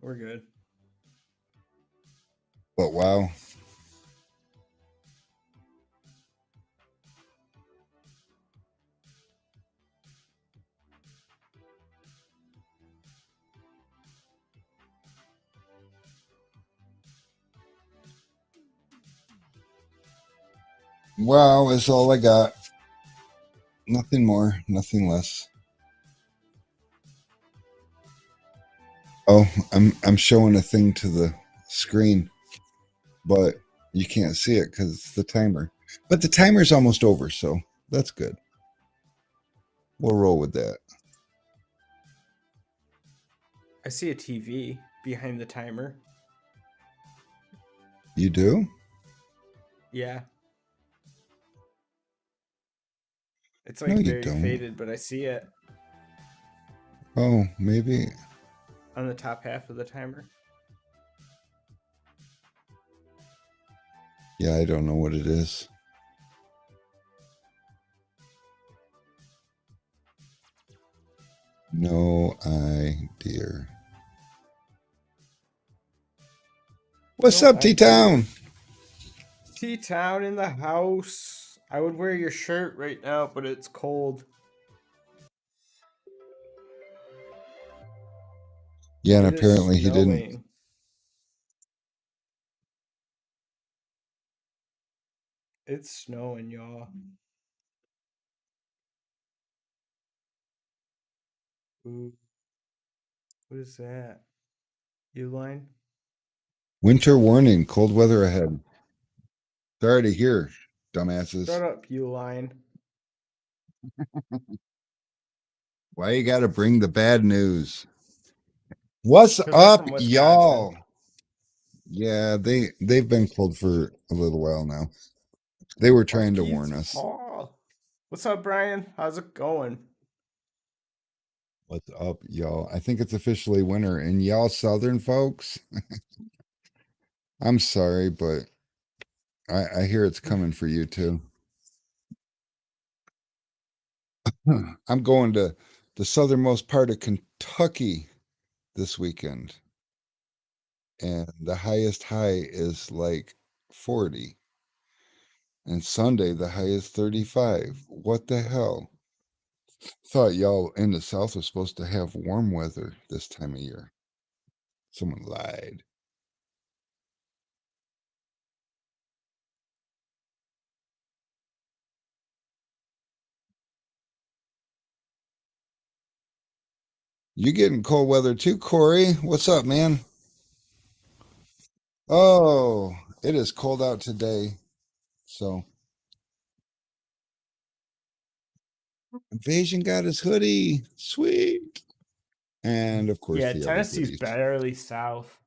We're good. But wow. Wow is all I got. Nothing more, nothing less. Oh, I'm showing a thing to the screen, but you can't see it because it's the timer. But the timer's almost over, so that's good. We'll roll with that. I see a TV behind the timer. You do? Yeah. It's No, like you very don't. faded, but I see it Oh, maybe. on the top half of the timer. Yeah, I don't know what it is. No idea. What's No up, T-Town? T-Town in the house. I would wear your shirt right now, but it's cold. Yeah, and It is apparently he didn't. snowing. It's snowing, y'all. Ooh. What is that? Uline? Winter warning, cold weather ahead. They're already here, dumbasses. Shut up, Uline. Why you got to bring the bad news? What's 'Cause they're up, from Wisconsin. y'all? Yeah, they've been cold for a little while now. They were trying to warn us. Paul. What's up, Brian? How's it going? What's up, y'all? I think it's officially winter, and y'all Southern folks, I'm sorry, but I hear it's coming for you too. I'm going to the southernmost part of Kentucky this weekend, and the highest high is like 40. And Sunday, the high is 35. What the hell? Thought y'all in the South was supposed to have warm weather this time of year. Someone lied. You getting cold weather too, Corey? What's up, man? Oh, it is cold out today. So Invasion got his hoodie. Sweet. And of course Yeah, the other Tennessee's goodies. barely south.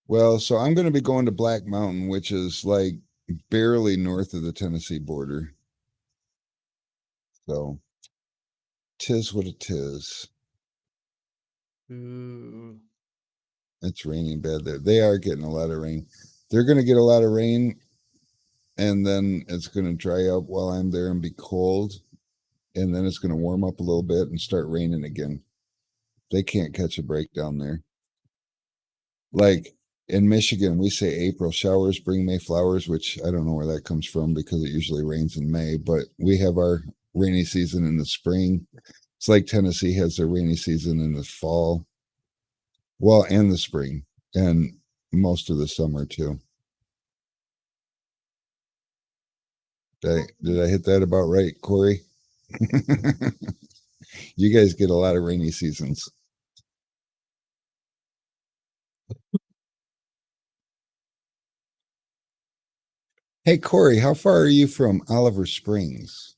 Well, so I'm going to be going to Black Mountain, which is like barely north of the Tennessee border. So tis what it is. Ooh. It's raining bad there. They are getting a lot of rain. They're going to get a lot of rain, and then it's going to dry up while I'm there and be cold, and then it's going to warm up a little bit and start raining again. They can't catch a break down there. Like in Michigan, we say April showers bring May flowers, which I don't know where that comes from because it usually rains in May, but we have our rainy season in the spring. It's like Tennessee has their rainy season in the fall. Well, and the spring and most of the summer too. Did I hit that about right, Corey? You guys get a lot of rainy seasons. Hey, Corey, how far are you from Oliver Springs?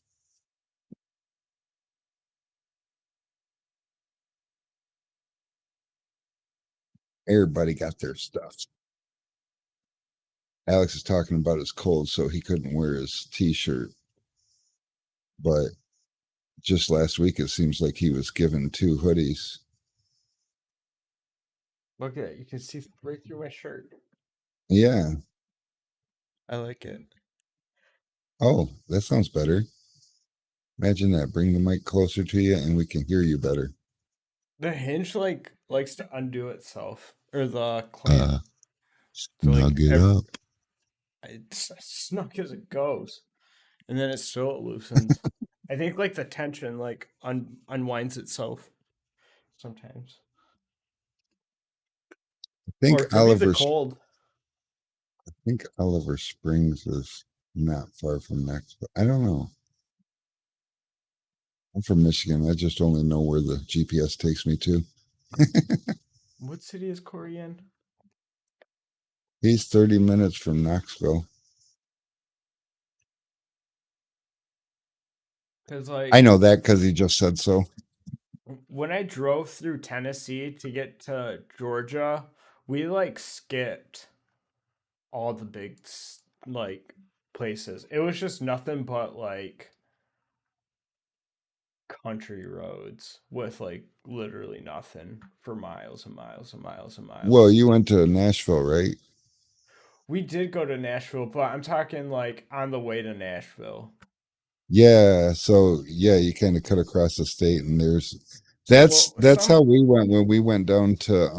Everybody got their stuff. Alex is talking about his cold, so he couldn't wear his t-shirt. But just last week, it seems like he was given 2 hoodies. Look at it. You can see right through my shirt. Yeah. I like it. Oh, that sounds better. Imagine that. Bring the mic closer to you and we can hear you better. The hinge like likes to undo itself, or the clamp. Uh, So like snug it up. it's snug as it goes, and then it still loosens. I think like the tension like unwinds itself sometimes, I or think it could be the cold. Oliver Springs is not far from Knoxville. I don't know. I'm from Michigan. I just only know where the GPS takes me to. What city is Corey in? He's 30 minutes from Knoxville. Because I like know that because he just said so. when I drove through Tennessee to get to Georgia, we like skipped all the like places. It was just nothing but like country roads with like literally nothing for miles and miles and miles and Well, miles. you went to Nashville, right? We did go to Nashville, but I'm talking like on the way to Nashville. Yeah. So yeah, you kind of cut across the state, and Well, that's how we went when we went down to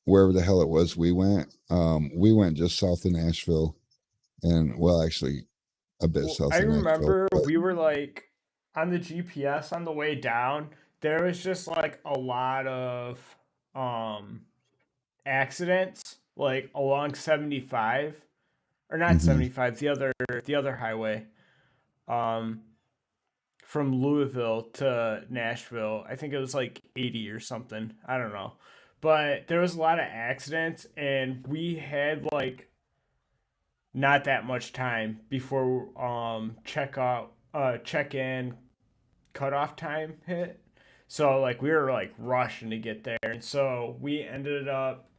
wherever the hell it was we went. We went just south of Nashville, and well, actually a bit I south of Nashville. remember But we were like on the GPS on the way down, there was just like a lot of um accidents like along 75, or not mhm. 75, the other highway. Um from Louisville to Nashville. I think it was like 80 or something. I don't know. But there was a lot of accidents and we had like not that much time before check in cutoff time hit. So like we were like rushing to get there. And so we ended up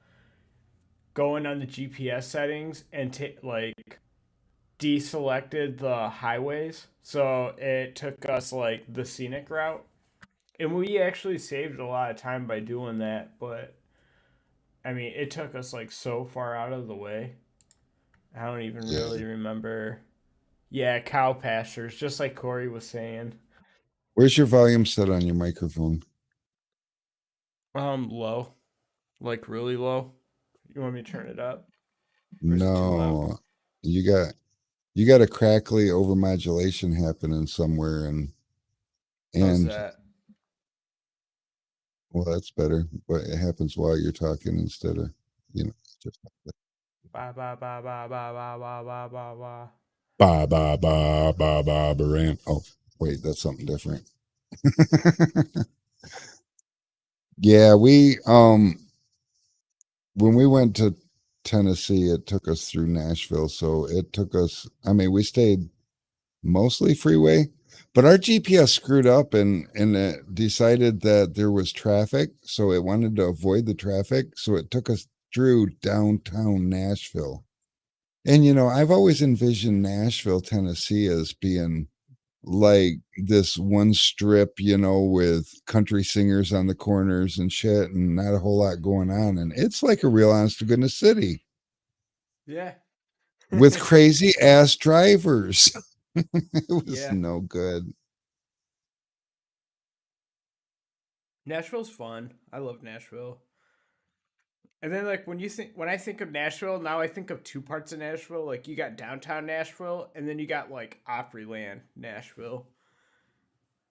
going on the GPS settings and like deselected the highways. So it took us like the scenic route. And we actually saved a lot of time by doing that, but I mean, it took us like so far out of the way. I don't even Yeah. really remember. Yeah, cow pastures, just like Corey was saying. Where's your volume set on your microphone? Low, like really low. You want me to turn it up, or is it too loud? No, you got you got a crackly overmodulation happening somewhere, How's and that? well, that's better. But it happens while you're talking instead of just Ba ba ba ba ba ba ba ba ba ba. ba ba ba ba ba ba. Oh, wait, that's something different. Yeah, we when we went to Tennessee, it took us through Nashville, so it took us. I mean, we stayed mostly freeway, but our GPS screwed up and it decided that there was traffic, so it wanted to avoid the traffic, so it took us through downtown Nashville. And I've always envisioned Nashville, Tennessee as being like this one strip, with country singers on the corners and shit and not a whole lot going on. And it's like a real honest to goodness city Yeah. with crazy ass drivers. It was Yeah. no good. Nashville's fun. I love Nashville. And then like when I think of Nashville, now I think of two parts of Nashville. Like you got downtown Nashville and then you got like Opryland, Nashville.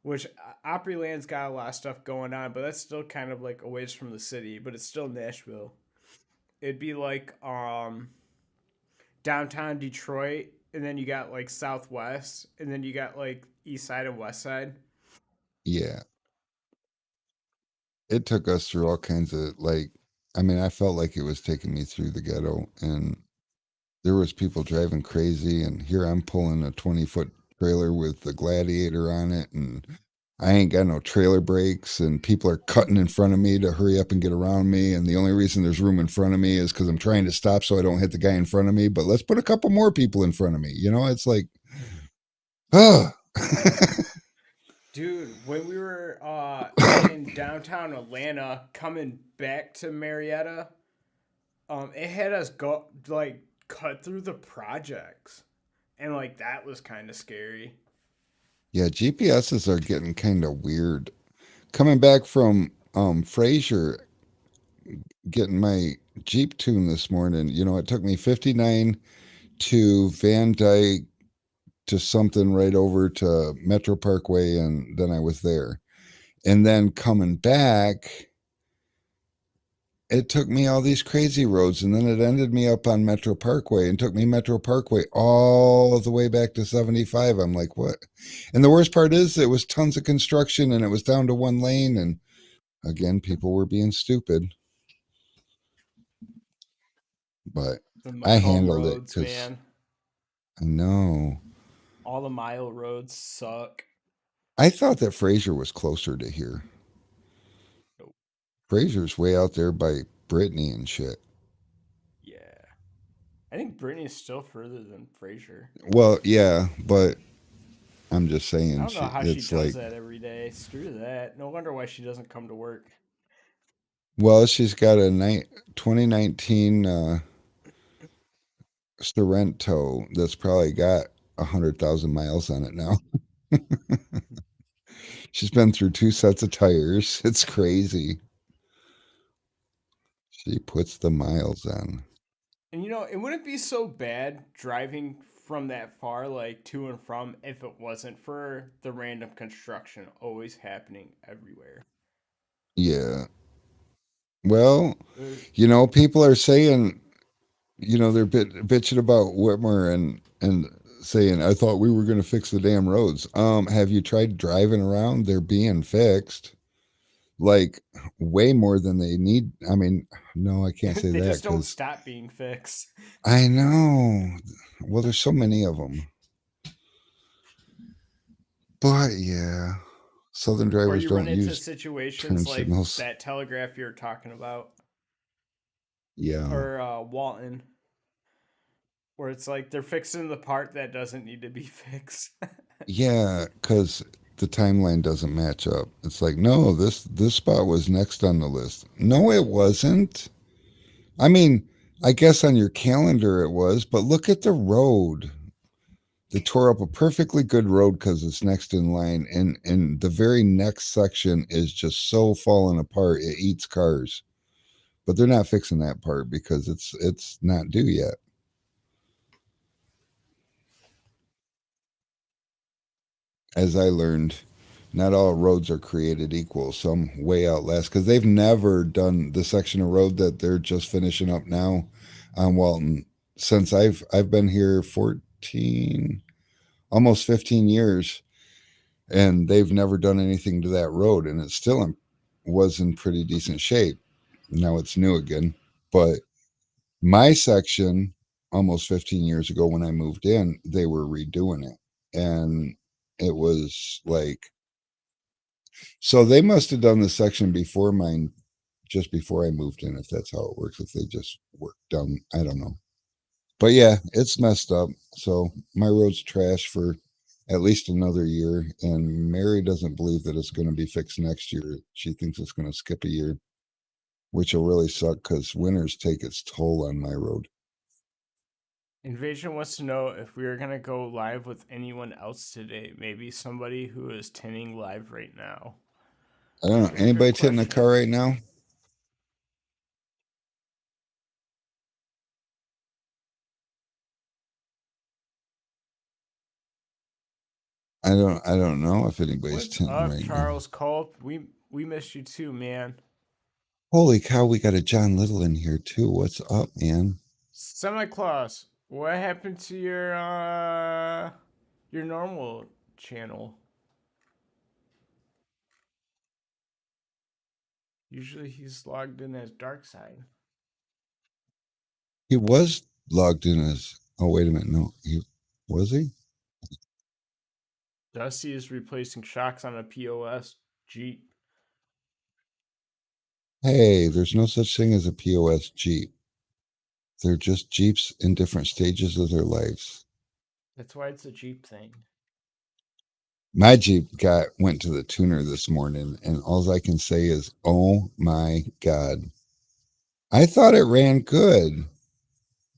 Which Opryland's got a lot of stuff going on, but that's still kind of like a ways from the city, but it's still Nashville. It'd be like downtown Detroit, and then you got like Southwest, and then you got like East Side and West Side. Yeah. It took us through all kinds of I mean, I felt like it was taking me through the ghetto and there was people driving crazy and here I'm pulling a 20-foot trailer with the Gladiator on it and I ain't got no trailer brakes and people are cutting in front of me to hurry up and get around me and the only reason there's room in front of me is cuz I'm trying to stop so I don't hit the guy in front of me, but let's put a couple more people in front of me. It's like oh. Dude, when we were in downtown Atlanta coming back to Marietta, it had us go like cut through the projects. And like that was kind of scary. Yeah, GPSs are getting kind of weird coming back from Fraser, getting my Jeep tuned this morning. You know, it took me 59 to Van Dyke to something right over to Metro Parkway, and then I was there. And then coming back, it took me all these crazy roads, and then it ended me up on Metro Parkway and took me Metro Parkway all the way back to 75. I'm like, what? And the worst part is it was tons of construction and it was down to one lane. And again, people were being stupid. But The I Macomb handled it roads, because man. I know. All the mile roads suck. I thought that Fraser was closer to here. Nope. Fraser's way out there by Brittany and shit. Yeah. I think Brittany is still further than Fraser. Well, yeah, but I'm just saying, I don't know how she it's does like, that every day. Screw that. No wonder why she doesn't come to work. well, she's got a 2019 Sorrento that's probably got 100,000 miles on it now. She's been through 2 sets of tires. It's crazy. She puts the miles on. And you know, it wouldn't be so bad driving from that far, like to and from, if it wasn't for the random construction always happening everywhere. Yeah. Well, There's, you know, people are saying, you know, they're bitching about Whitmer and saying, I thought we were going to fix the damn roads. Have you tried driving around? They're being fixed. Like way more than they need. I mean, no, I can't say they that just don't because stop being fixed. I know. Well, there's so many of them. But yeah, Southern Or drivers you run don't into use situations turn like signals. that telegraph you're talking about, Yeah. or Walton, where it's like they're fixing the part that doesn't need to be fixed. Yeah, because the timeline doesn't match up. It's like, no, this spot was next on the list. No, it wasn't. I mean, I guess on your calendar it was, but look at the road. They tore up a perfectly good road because it's next in line, and the very next section is just so falling apart it eats cars. But they're not fixing that part because it's not due yet. As I learned, not all roads are created equal. Some way outlast because they've never done the section of road that they're just finishing up now on Walton since I've been here 14, almost 15 years, and they've never done anything to that road, and it still was in pretty decent shape. Now it's new again, but my section almost 15 years ago when I moved in, they were redoing it, and it was like, so they must have done the section before mine, just before I moved in, if that's how it works, if they just worked down, I don't know. But yeah, it's messed up. So my road's trash for at least another year. And Mary doesn't believe that it's going to be fixed next year. She thinks it's going to skip a year, which will really suck because winters take its toll on my road. Invasion wants to know if we are going to go live with anyone else today. Maybe somebody who is tinning live right now. I don't know. Very Anybody good tinting a question. car right now? I don't know if anybody's What's tinting up, right now. Charles Culp? We missed you too, man. Holy cow, we got a John Little in here too. What's up, man? Semi-Claus, what happened to your normal channel? Usually he's logged in as Dark Side. He was logged in as, oh, wait a minute. No, was he? Dusty is replacing shocks on a POS Jeep. Hey, there's no such thing as a POS Jeep. They're just Jeeps in different stages of their lives. That's why it's a Jeep thing. My Jeep went to the tuner this morning, and all I can say is, oh my God. I thought it ran good.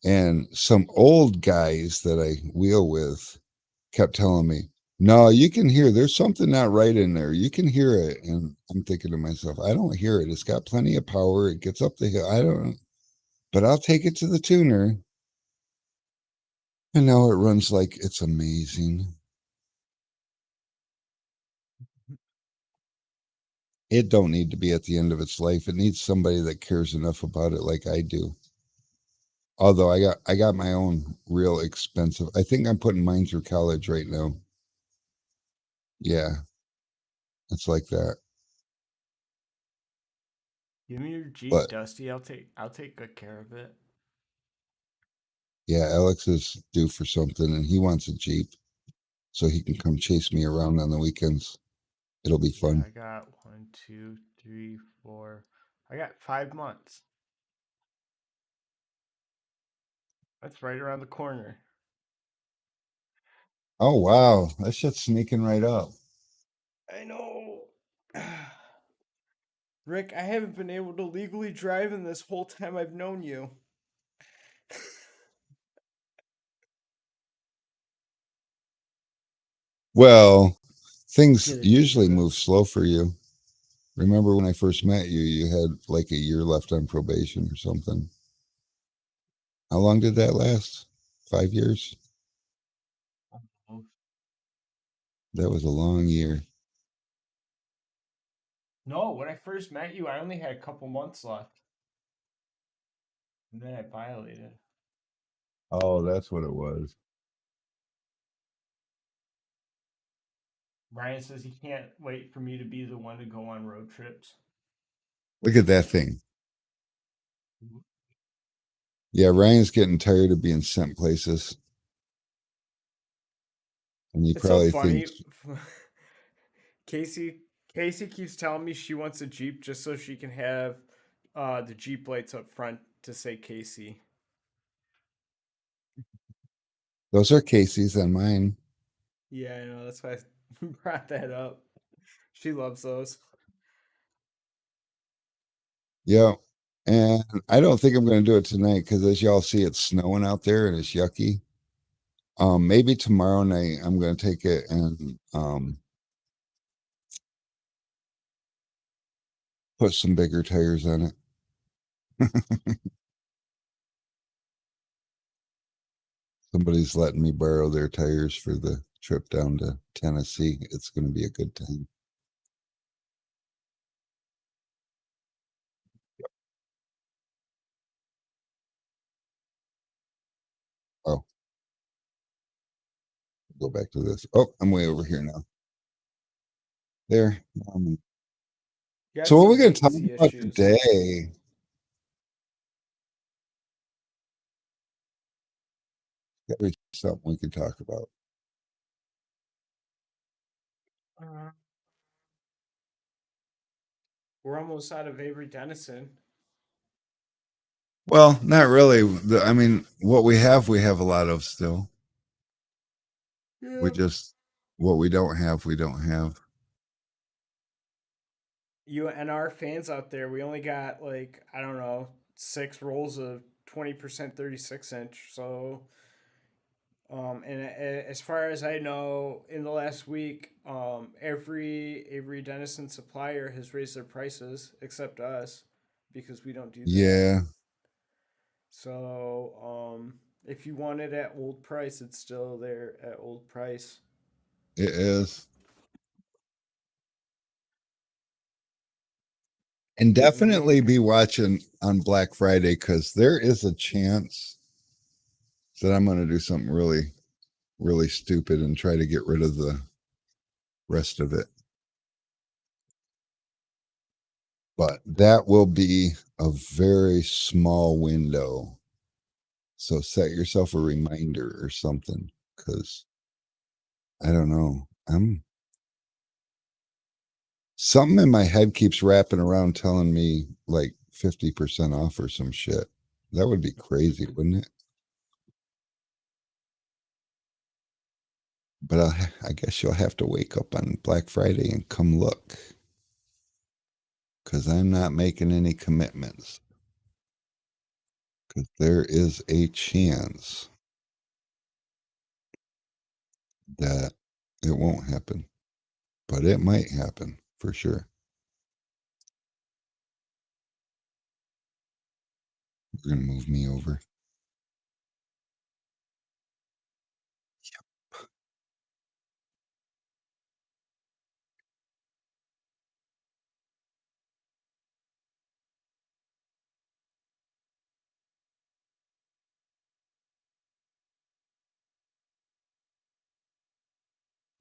And some old guys that I wheel with kept telling me, No, you can hear there's something not right in there. You can hear it. And I'm thinking to myself, I don't hear it. It's got plenty of power. It gets up the hill. I don't, but I'll take it to the tuner. And now it runs like it's amazing. It don't need to be at the end of its life. It needs somebody that cares enough about it like I do. Although I got my own real expensive. I think I'm putting mine through college right now. Yeah, it's like that. Give me your Jeep, But Dusty. I'll take good care of it. yeah, Alex is due for something and he wants a Jeep so he can come chase me around on the weekends. It'll be Yeah, fun. I got 1, 2, 3, 4. I got 5 months. That's right around the corner. Oh wow, that shit's sneaking right up. I know. Rick, I haven't been able to legally drive in this whole time I've known you. Well, things Get a usually decent. move slow for you. Remember when I first met you, you had like a year left on probation or something. How long did that last? 5 years? That was a long year. No, when I first met you, I only had a couple months left. And then I violated. Oh, that's what it was. Ryan says he can't wait for me to be the one to go on road trips. Look at that thing. Yeah, Ryan's getting tired of being sent places. And he It's so probably funny. thinks, Casey Casey keeps telling me she wants a Jeep just so she can have the Jeep lights up front to say Casey. those are Casey's and mine. Yeah, I know. That's why I brought that up. She loves those. Yeah. And I don't think I'm going to do it tonight because as y'all see, it's snowing out there and it's yucky. Maybe tomorrow night I'm going to take it and put some bigger tires on it. Somebody's letting me borrow their tires for the trip down to Tennessee. It's going to be a good time. Oh, go back to this. Oh, I'm way over here now. There. Got So what are we some going to talk latency about issues. today? Got to be something we can talk about. Uh, we're almost out of Avery Dennison. Well, not really. I mean, what we have a lot of still. We Yeah. just, what we don't have, we don't have. You and our fans out there, we only got like, I don't know, 6 rolls of 20% 36-inch. So, as far as I know, in the last week, every Avery Dennison supplier has raised their prices except us because we don't do that. Yeah, So, if you want it at old price, it's still there at old price. it is. And I mean, definitely be watching on Black Friday because there is a chance that I'm going to do something really, really stupid and try to get rid of the rest of it. But that will be a very small window. So set yourself a reminder or something because I don't know. I'm something in my head keeps wrapping around telling me like 50% off or some shit. That would be crazy, wouldn't it? But I guess you'll have to wake up on Black Friday and come look because I'm not making any commitments because there is a chance that It won't happen, but it might happen for sure. You're gonna move me over.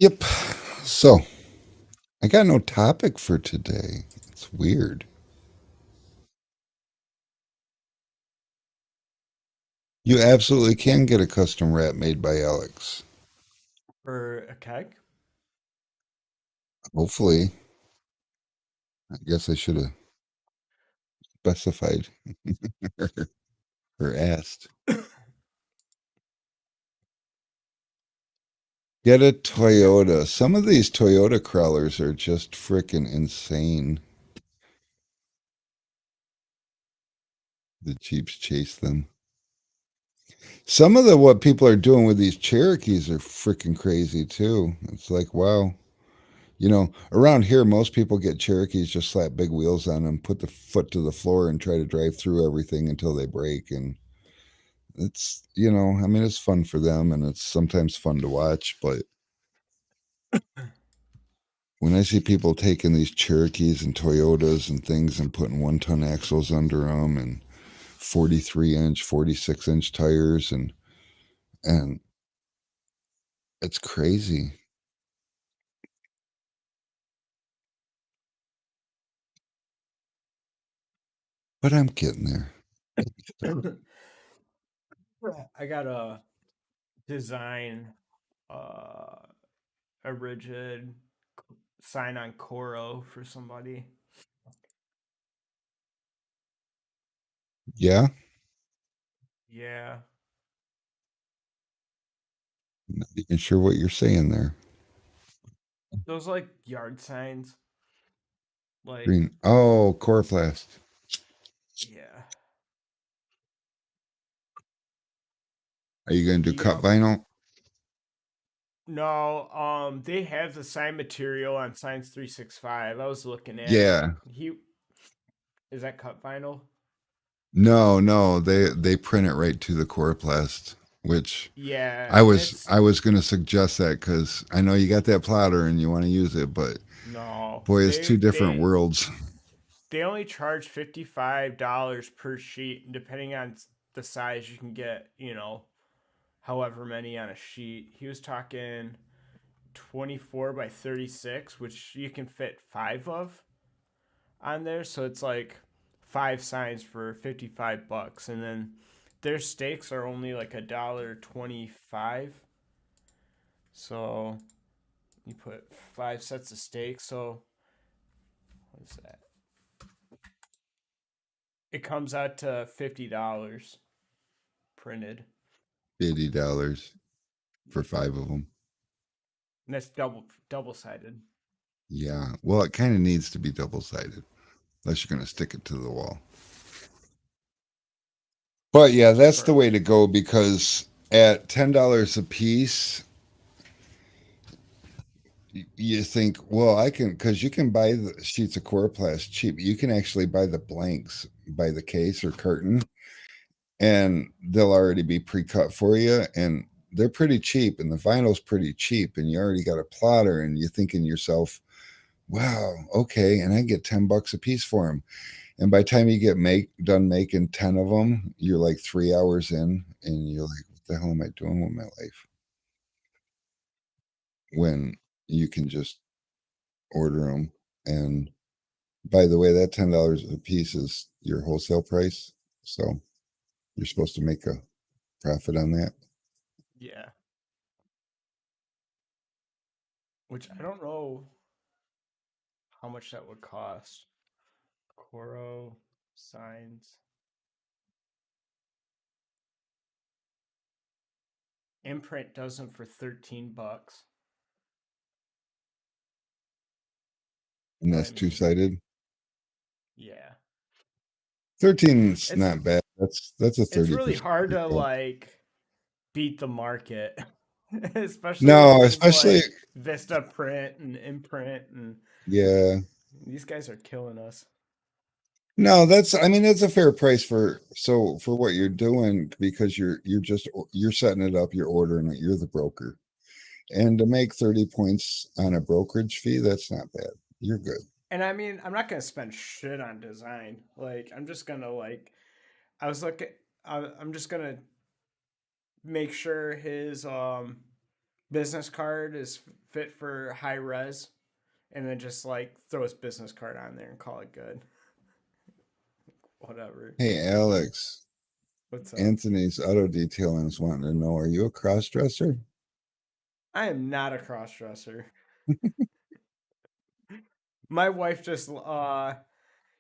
Yep. So I got no topic for today. It's weird. You absolutely can get a custom wrap made by Alex. For a keg? Hopefully. I guess I should have specified or asked. Get a Toyota. Some of these Toyota crawlers are just freaking insane. The Jeeps chase them. Some of the what people are doing with these Cherokees are freaking crazy too. It's like, wow. You know, around here, most people get Cherokees, just slap big wheels on them, put the foot to the floor, and try to drive through everything until they break. And it's, you know, I mean, it's fun for them and it's sometimes fun to watch. But when I see people taking these Cherokees and Toyotas and things and putting 1-ton axles under them and 43-inch, 46-inch tires, and it's crazy. But I'm getting there. I gotta design uh, a rigid sign on Coro for somebody. Yeah, Yeah. not even sure what you're saying there. Those like yard signs. Like, Green. Oh, Coroplast. yeah. Are you going to do cut Yep. vinyl? No, they have the sign material on Science 365. I was looking at it. Yeah. He is that cut vinyl? No, they print it right to the Coroplast, which Yeah, I was it's I was going to suggest that because I know you got that plotter and you want to use it, but no. boy, it's They two different they worlds. they only charge $55 per sheet, and depending on the size, you can get however many on a sheet. He was talking 24 by 36, which you can fit five of on there. So it's like five signs for $55, and then their steaks are only like $1.25. So you put five sets of steaks. So what is that? It comes out to $50 printed. $80 for 5 of them. And that's double sided. Yeah. Well, it kind of needs to be double sided unless you're going to stick it to the wall. But yeah, that's the way to go because at $10 a piece, you think, well, I can, because you can buy the sheets of Coroplast cheap. You can actually buy the blanks by the case or carton, and they'll already be pre-cut for you, and they're pretty cheap, and the vinyl's pretty cheap, and you already got a plotter, and you're thinking yourself, wow, okay, and I get $10 a piece for them. And by the time you get done making 10 of them, you're like 3 hours in, and you're like, what the hell am I doing with my life? When you can just order them. And by the way, that $10 a piece is your wholesale price. So you're supposed to make a profit on that. Yeah. Which I don't know how much that would cost. Coro signs. Imprint does them for $13. And But I that's two mean, sided. yeah. 13's It's not bad. That's a it's really 30% hard to discount. like beat the market. Especially with No, things especially like Vista Print and Imprint, and yeah. these guys are killing us. No, that's I mean that's a fair price for so for what you're doing because you're just you're setting it up, you're ordering it, you're the broker. And to make 30 points on a brokerage fee, that's not bad. You're good. And I mean, I'm not gonna spend shit on design. Like, I'm just gonna like, I was looking, I'm just gonna make sure his business card is fit for high res, and then just like throw his business card on there and call it good. Whatever. Hey Alex, What's up? Anthony's auto detailing is wanting to know, are you a cross dresser? I am not a cross dresser. My wife just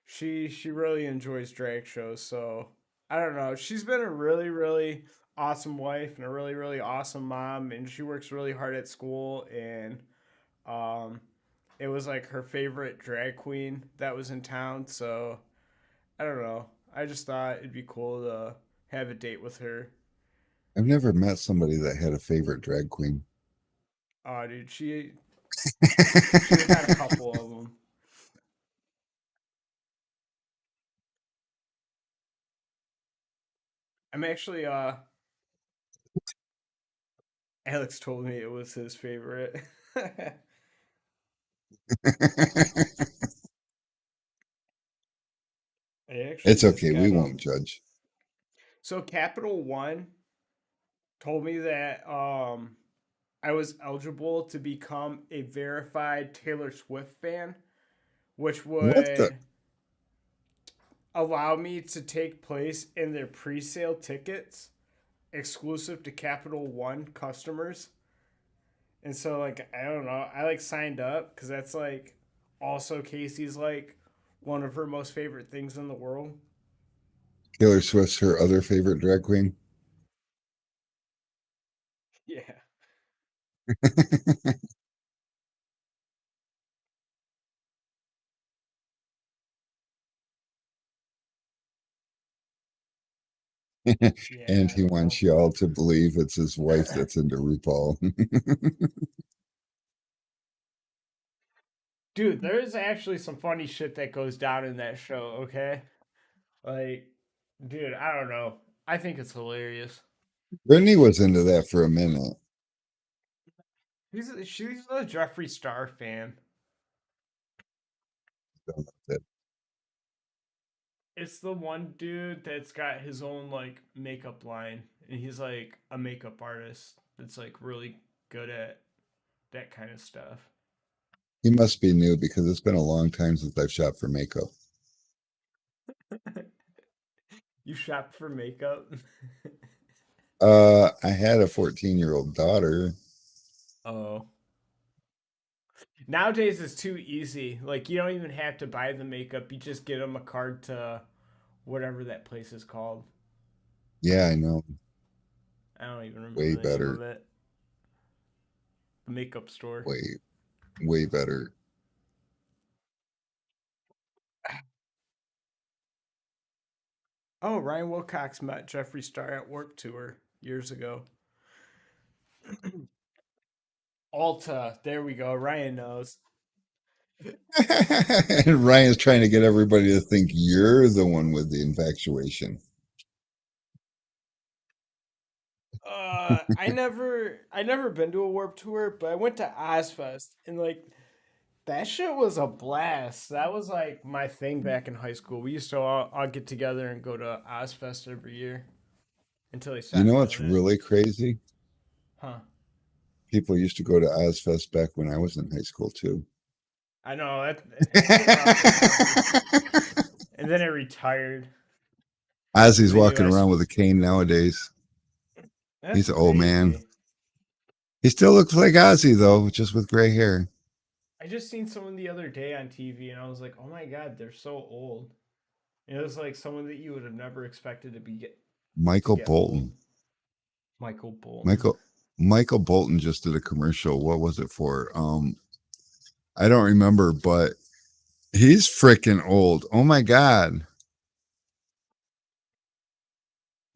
she really enjoys drag shows, so I don't know. She's been a really awesome wife and a really awesome mom, and she works really hard at school, and um it was like her favorite drag queen that was in town, so I don't know. I just thought it'd be cool to have a date with her. I've never met somebody that had a favorite drag queen. Oh, dude, she had a couple of them. I'm actually Alex told me it was his favorite. I actually It's just okay, we got won't judge. so Capital One told me that I was eligible to become a verified Taylor Swift fan, which What the would allow me to take place in their pre-sale tickets exclusive to Capital One customers. And so like I don't know, I like signed up cuz that's like also Casey's like one of her most favorite things in the world. Taylor Swift's her other favorite drag queen? Yeah. And Yeah, I he don't know. wants y'all to believe it's his wife that's into RuPaul. Dude, there is actually some funny shit that goes down in that show, okay? Like, dude, I don't know. I think it's hilarious. Brittany was into that for a minute. She's a Jeffree Star fan. It's the one dude that's got his own like makeup line, and he's like a makeup artist that's like really good at that kind of stuff. He must be new because it's been a long time since I've shopped for makeup. You shop for makeup? I had a 14-year-old daughter. Oh. Nowadays it's too easy. Like you don't even have to buy the makeup. You just get them a card to whatever that place is called. Yeah, I know. I don't even Way remember the name of better. it. The makeup store. Way, way better. Oh, Ryan Wilcox met Jeffree Star at Warp Tour years ago. Alta. There we go. Ryan knows. And Ryan's trying to get everybody to think you're the one with the infatuation. I never been to a Warp Tour, but I went to Ozfest and like that shit was a blast. That was like my thing back in high school. We used to all get together and go to Ozfest every year until they You know stopped what's doing it. really crazy? Huh. People used to go to Ozfest back when I was in high school too. I know it's been around forever. And then it retired. And Ozzy's then you walking guys around with a cane nowadays. that's He's an old man. crazy. He still looks like Ozzy though, just with gray hair. I just seen someone the other day on TV and I was like, oh my god, they're so old. And it was like someone that you would have never expected to Michael get old. Bolton. Michael Bolton. Michael Michael Bolton just did a commercial. What was it for? I don't remember, but he's freaking old. Oh my god.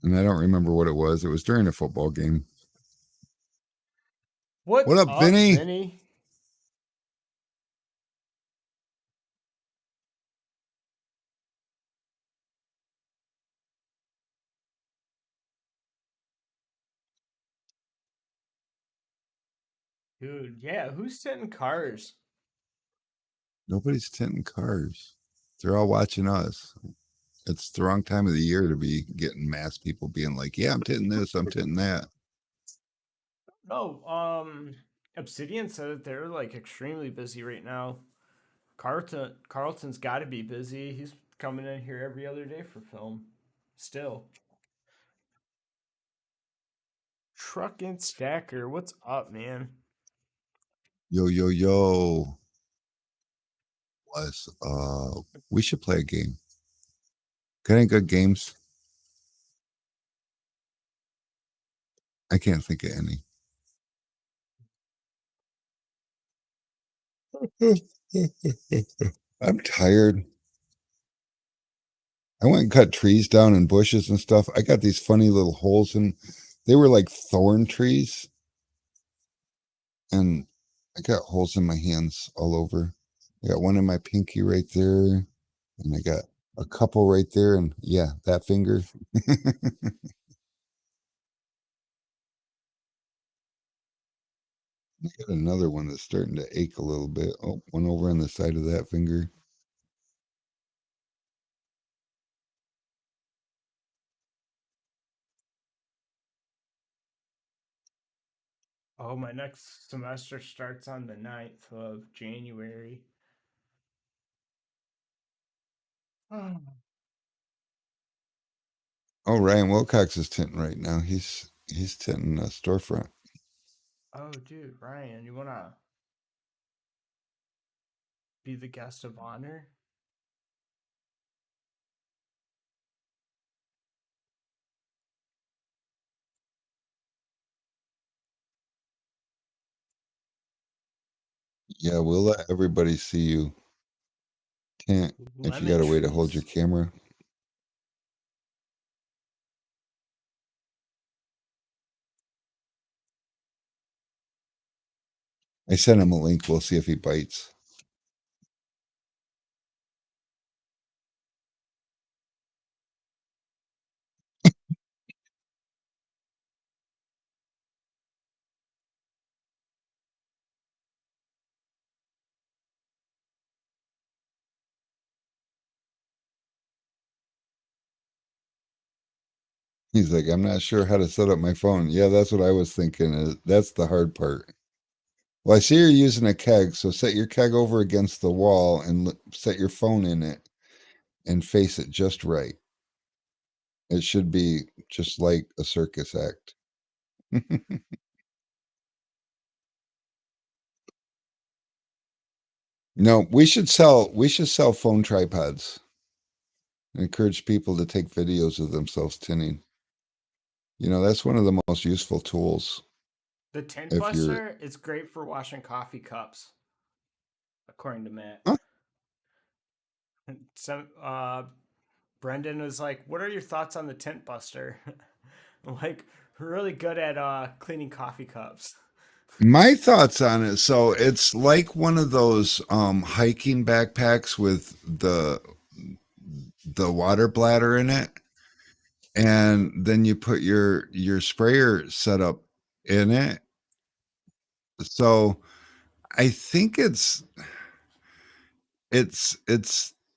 And I don't remember what it was. It was during a football game. What's What up, up, Vinny? Vinny? Dude, yeah, who's sitting cars? Nobody's tinting cars. They're all watching us. It's the wrong time of the year to be getting mass people being like, "Yeah, I'm tinting this, I'm tinting that." No, Obsidian said that they're like extremely busy right now. Carlton's got to be busy. He's coming in here every other day for film. Still, Truck and Stacker, what's up, man? Yo, yo, yo. Was we should play a game. Got any good games? I can't think of any. I'm tired. I went and cut trees down in bushes and stuff. I got these funny little holes in. They were like thorn trees, and I got holes in my hands all over. I got one in my pinky right there, and I got a couple right there, and yeah, that finger. I got another one that's starting to ache a little bit. Oh, one over on the side of that finger. Oh, my next semester starts on the 9th of January. Oh, Ryan Wilcox is tinting right now. He's tinting a storefront. Oh, dude, Ryan, you wanna be the guest of honor? Yeah, we'll let everybody see you tint if you got Lemon a way to hold your trees. camera. I sent him a link. We'll see if he bites. He's like, I'm not sure how to set up my phone. Yeah, that's what I was thinking. That's the hard part. Well, I see you're using a keg, so set your keg over against the wall and set your phone in it and face it just right. It should be just like a circus act. No, we should sell phone tripods and encourage people to take videos of themselves tinning. You know, that's one of the most useful tools The Tint if you're Buster is great for washing coffee cups, according to Matt. huh? Some Brendan was like, "What are your thoughts on the Tint Buster?" Like, really good at cleaning coffee cups. My thoughts on it. So it's like one of those hiking backpacks with the water bladder in it, and then you put your sprayer setup in it. So I think it's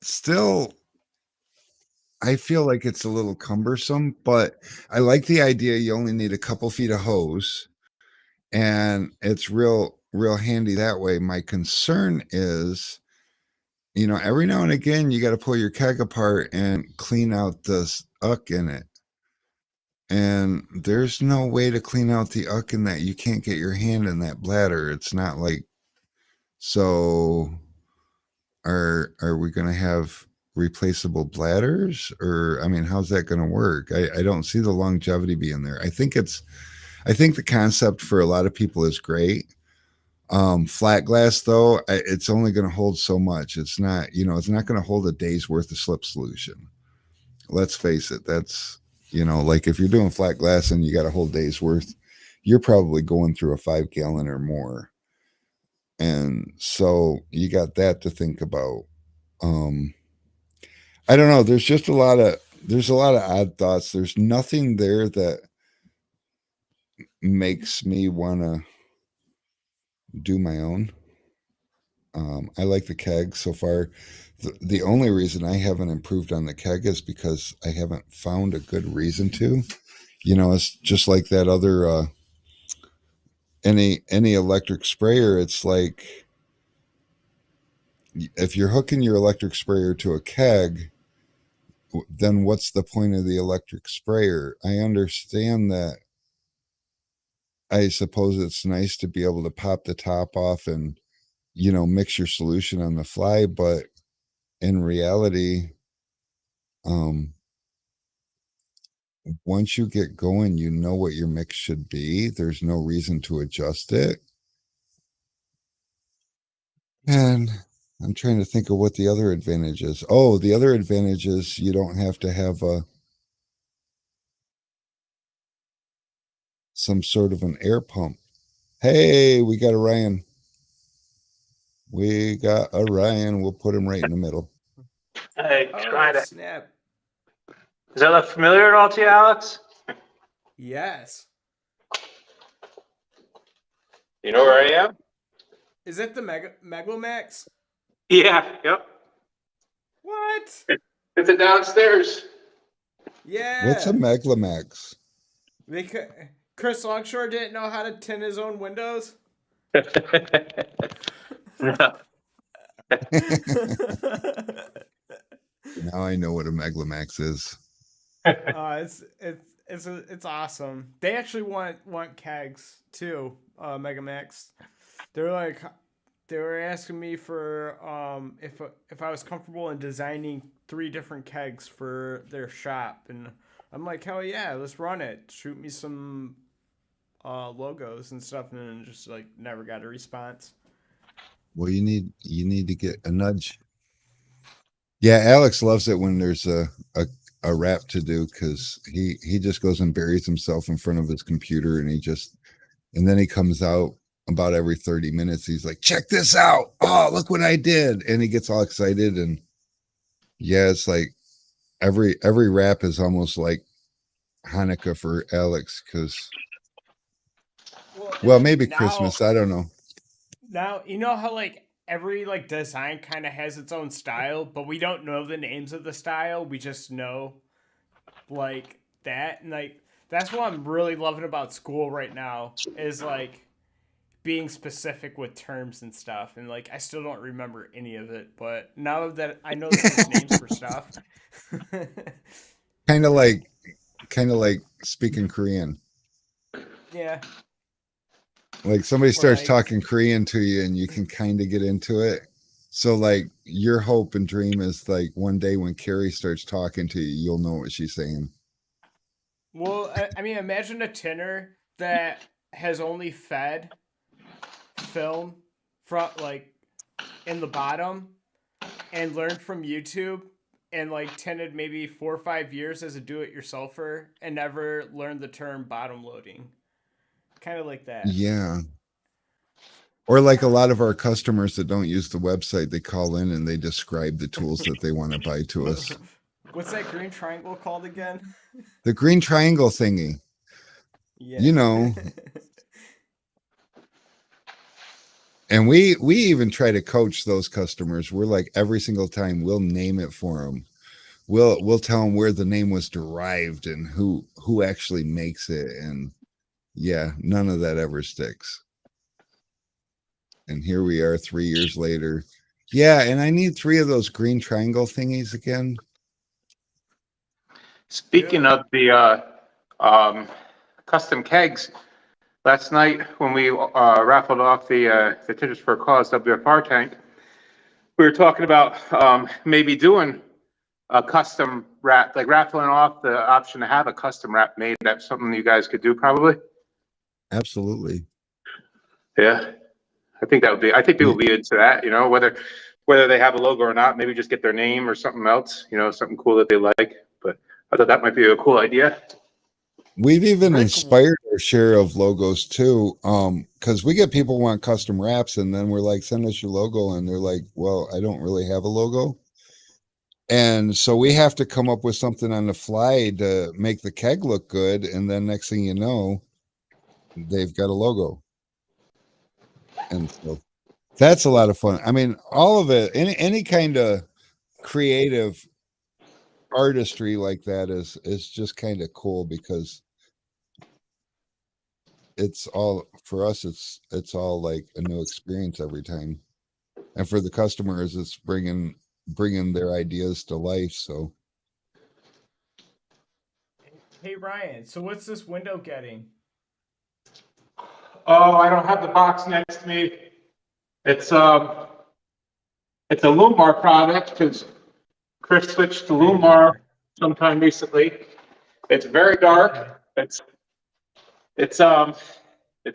still, I feel like it's a little cumbersome, but I like the idea you only need a couple feet of hose and it's real handy that way. My concern is, every now and again you got to pull your keg apart and clean out this uck in it. And there's no way to clean out the uck in that. You can't get your hand in that bladder. It's not like, so are we going to have replaceable bladders, or I mean, how's that going to work? I don't see the longevity being there. I think the concept for a lot of people is great. Flat glass though, it's only going to hold so much. It's not, it's not going to hold a day's worth of slip solution. Let's face it. That's, like if you're doing flat glass and you got a whole day's worth, you're probably going through a 5-gallon or more. And so you got that to think about. I don't know. There's a lot of odd thoughts. There's nothing there that makes me want to do my own. I like the keg so far. The only reason I haven't improved on the keg is because I haven't found a good reason to. It's just like that other any electric sprayer. It's like if you're hooking your electric sprayer to a keg, then what's the point of the electric sprayer? I understand that. I suppose it's nice to be able to pop the top off and mix your solution on the fly, but in reality, once you get going, you know what your mix should be. There's no reason to adjust it. And I'm trying to think of what the other advantage is. Oh, the other advantage is you don't have to have some sort of an air pump. Hey, we got Orion. We'll put him right in the middle. Hey, trying to. Snap. Does that look familiar at all to you, Alex? Yes. You know where I am? Is it the Megalomax? Yeah. Yep. What? It's a downstairs. Yeah. What's a Megalomax? Chris Longshore didn't know how to tint his own windows. No. Now I know what a Megalomax is. It's awesome. They actually want kegs too. Megamax. They were asking me for if I was comfortable in designing 3 different kegs for their shop, and I'm like, hell yeah, let's run it. Shoot me some logos and stuff, and then just like never got a response. Well, you need to get a nudge. Yeah, Alex loves it when there's a wrap to do, because he just goes and buries himself in front of his computer, and then he comes out about every 30 minutes. He's like, check this out. Oh, look what I did. And he gets all excited. And yeah, it's like every wrap is almost like Hanukkah for Alex, because well, maybe now, Christmas. I don't know. Now, you know how like every like design kind of has its own style, but we don't know the names of the style. We just know like that. And like that's what I'm really loving about school right now is like being specific with terms and stuff. And like I still don't remember any of it, but now that I know the names for stuff. kind of like speaking Korean. Yeah. Like somebody starts talking Korean to you and you can kind of get into it. So like your hope and dream is like one day when Carrie starts talking to you, you'll know what she's saying. Well, I mean, imagine a tinner that has only fed film from like in the bottom and learned from YouTube and like tinted maybe 4 or 5 years as a do-it-yourselfer and never learned the term bottom loading. Kind of like that. Yeah. Or like a lot of our customers that don't use the website, they call in and they describe the tools that they want to buy to us. What's that green triangle called again? The green triangle thingy. Yeah. You know. And we even try to coach those customers. We're like every single time we'll name it for them. We'll tell them where the name was derived and who actually makes it. And yeah, none of that ever sticks. And here we are 3 years later. Yeah, and I need 3 of those green triangle thingies again. Speaking of the custom kegs, last night when we raffled off the tickets for a cause WFR tank, we were talking about maybe doing a custom wrap, like raffling off the option to have a custom wrap made. That's something you guys could do probably. Absolutely. Yeah, I think that would be. I think people would be into that. You know, whether they have a logo or not, maybe just get their name or something else. You know, something cool that they like. But I thought that might be a cool idea. We've even inspired fair share of logos too. Because we get people want custom wraps, and then we're like, send us your logo, and they're like, well, I don't really have a logo. And so we have to come up with something on the fly to make the keg look good. And then next thing you know, they've got a logo. And so that's a lot of fun. I mean, all of it, any kind of creative artistry like that is just kind of cool, because it's all for us, it's all like a new experience every time. And for the customers, it's bringing their ideas to life. So Hey Ryan, so what's this window getting? Oh, I don't have the box next to me. It's a Lumar product because Chris switched to Lumar sometime recently. It's very dark. It's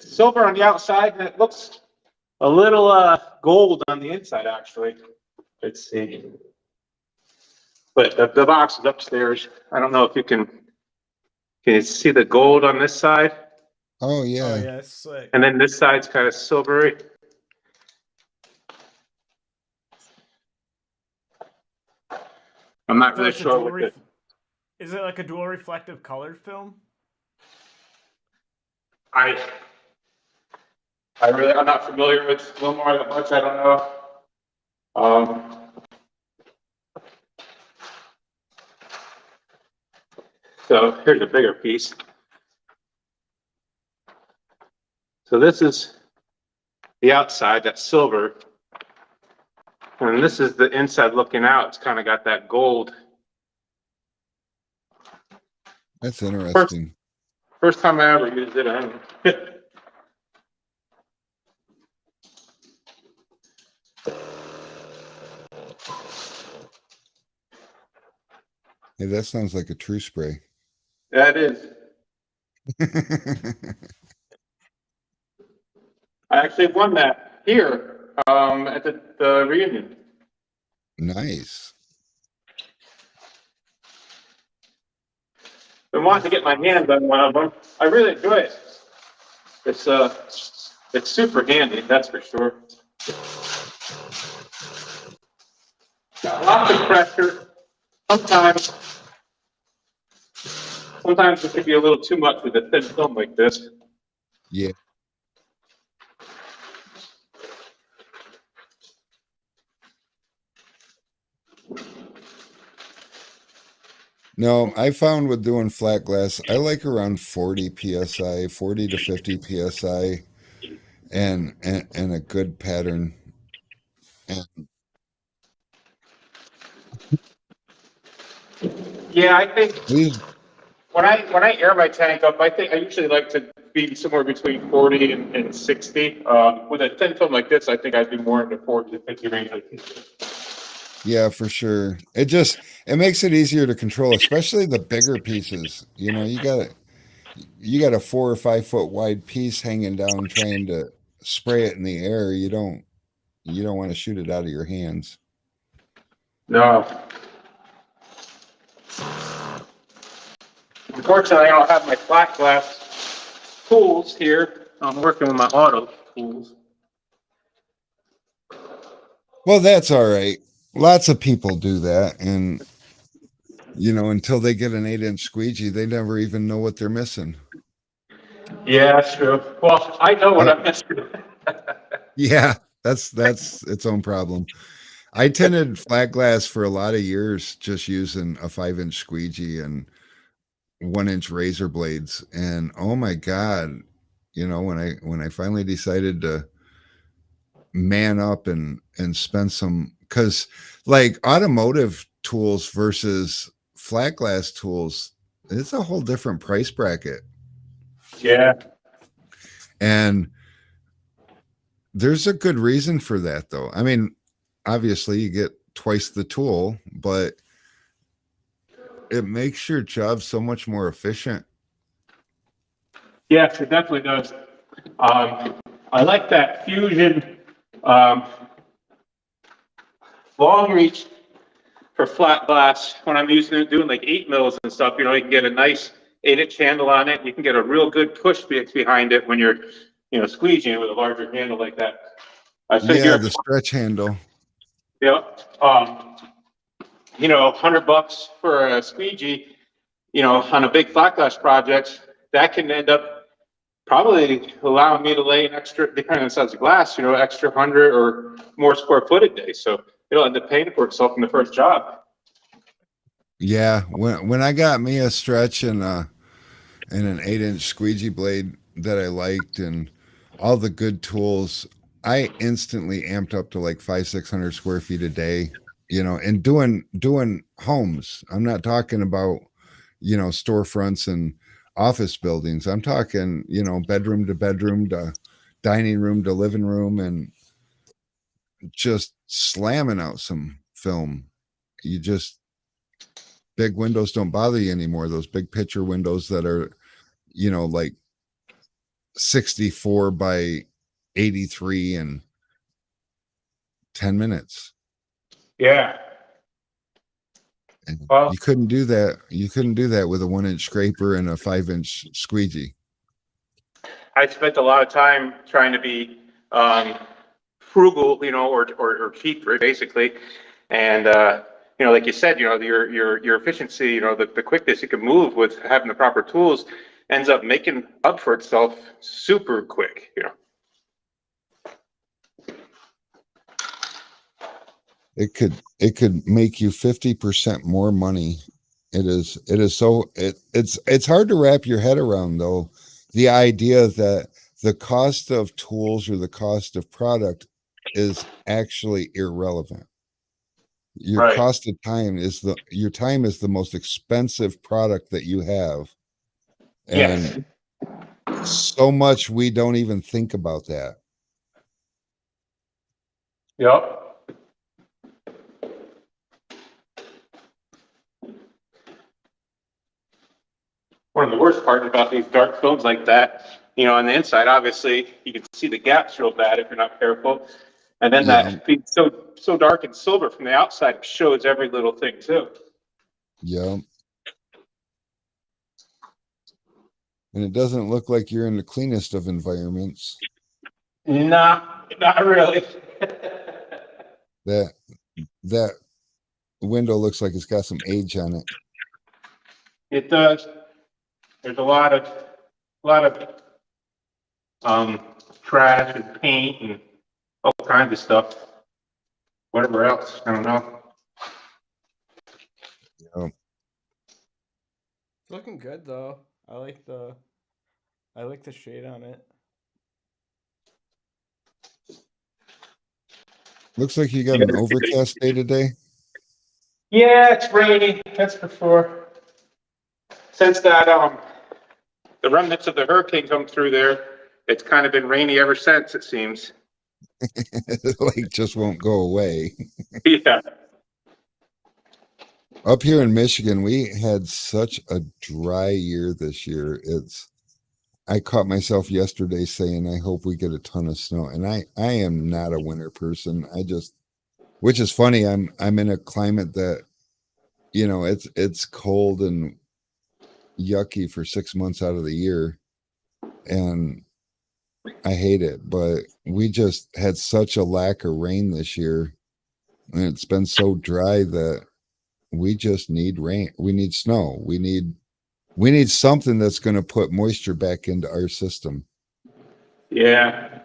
silver on the outside, and it looks a little gold on the inside, actually. Let's see. But the box is upstairs. I don't know if you can you see the gold on this side? oh Oh yeah. yeah, it's slick. And then this side's kind of silvery. I'm not So really it's a sure dual what ref- Is it like a dual reflective colored film? I'm not familiar with Wilmar that much. I don't know. So here's a bigger piece. So this is the outside, that's silver. And this is the inside looking out. It's kind of got that gold. That's interesting. First time I ever used it. I don't know. Hey, that sounds like a true spray. That is. I actually won that here at the reunion. Nice. Been wanting to get my hands on one of them. I really enjoy it. It's super handy, that's for sure. Lots of pressure. Sometimes it can be a little too much with a thin film like this. Yeah. No, I found with doing flat glass, I like around 40 psi, 40 to 50 psi, and a good pattern. And Yeah, I think these, when I air my tank up, I usually like to be somewhere between 40 and 60. With a thin film like this, I think I'd be more in the 40 to 50 range. yeah, for sure. It makes it easier to control, especially the bigger pieces. You know, you got a 4 or 5 foot wide piece hanging down, trying to spray it in the air. You don't want to shoot it out of your hands. No. Unfortunately, I don't have my flat glass tools here. I'm working with my auto tools. Well, that's all right. Lots of people do that, and until they get an 8-inch squeegee, they never even know what they're missing. Yeah, that's true. Well, I know what I'm missing. Yeah, that's its own problem. I tinted flat glass for a lot of years, just using a 5-inch squeegee and 1-inch razor blades. And oh my God, when I finally decided to man up and spend some, because like automotive tools versus flat glass tools, it's a whole different price bracket. Yeah. And there's a good reason for that, though. I mean, obviously you get twice the tool, but it makes your job so much more efficient. Yes, it definitely does. I like that Fusion long reach for flat glass when I'm using it, doing like 8 mils and stuff. You can get a nice 8-inch handle on it. You can get a real good push behind it when you're, squeegeeing it with a larger handle like that. I Yeah, figure, the stretch handle. yeah, $100 for a squeegee, on a big flat glass project, that can end up probably allowing me to lay an extra, depending on the size of glass, extra 100 or more square foot a day. So it'll end up paying for itself in the first job. Yeah, when I got me a stretch and an 8-inch squeegee blade that I liked and all the good tools, I instantly amped up to like 500-600 square feet a day, and doing homes. I'm not talking about, storefronts and office buildings. I'm talking, bedroom to dining room to living room, and just slamming out some film. You just, big windows don't bother you anymore. Those big picture windows that are, like 64 by 83 in 10 minutes. Yeah. And Well, you couldn't do that. You couldn't do that with a 1-inch scraper and a 5-inch squeegee. I spent a lot of time trying to be frugal, or cheap, basically. And like you said, your efficiency, the quickness you can move with having the proper tools ends up making up for itself super quick. It could make you 50% more money. It's hard to wrap your head around, though, the idea that the cost of tools or the cost of product is actually irrelevant. Your Right. cost of time is your time is the most expensive product that you have. And Yes. so much we don't even think about that. Yep. One of the worst parts about these dark films like that, on the inside, obviously, you can see the gaps real bad if you're not careful. And then Yeah. that being so dark and silver from the outside shows every little thing too. Yeah. And it doesn't look like you're in the cleanest of environments. Not really. That window looks like it's got some age on it. It does. There's a lot of trash and paint and all kinds of stuff. Whatever else, I don't know. Yeah. It's looking good though. I like the shade on it. Looks like you got an overcast day today. Yeah, it's rainy. That's for sure. Since that the remnants of the hurricane come through there, it's kind of been rainy ever since, it seems. Like just won't go away. Yeah. Up here in Michigan, we had such a dry year this year. I caught myself yesterday saying, I hope we get a ton of snow. And I am not a winter person. Which is funny. I'm in a climate that, it's cold and yucky for 6 months out of the year. And I hate it, but we just had such a lack of rain this year. And it's been so dry that we just need rain. We need snow. We need something that's going to put moisture back into our system. Yeah.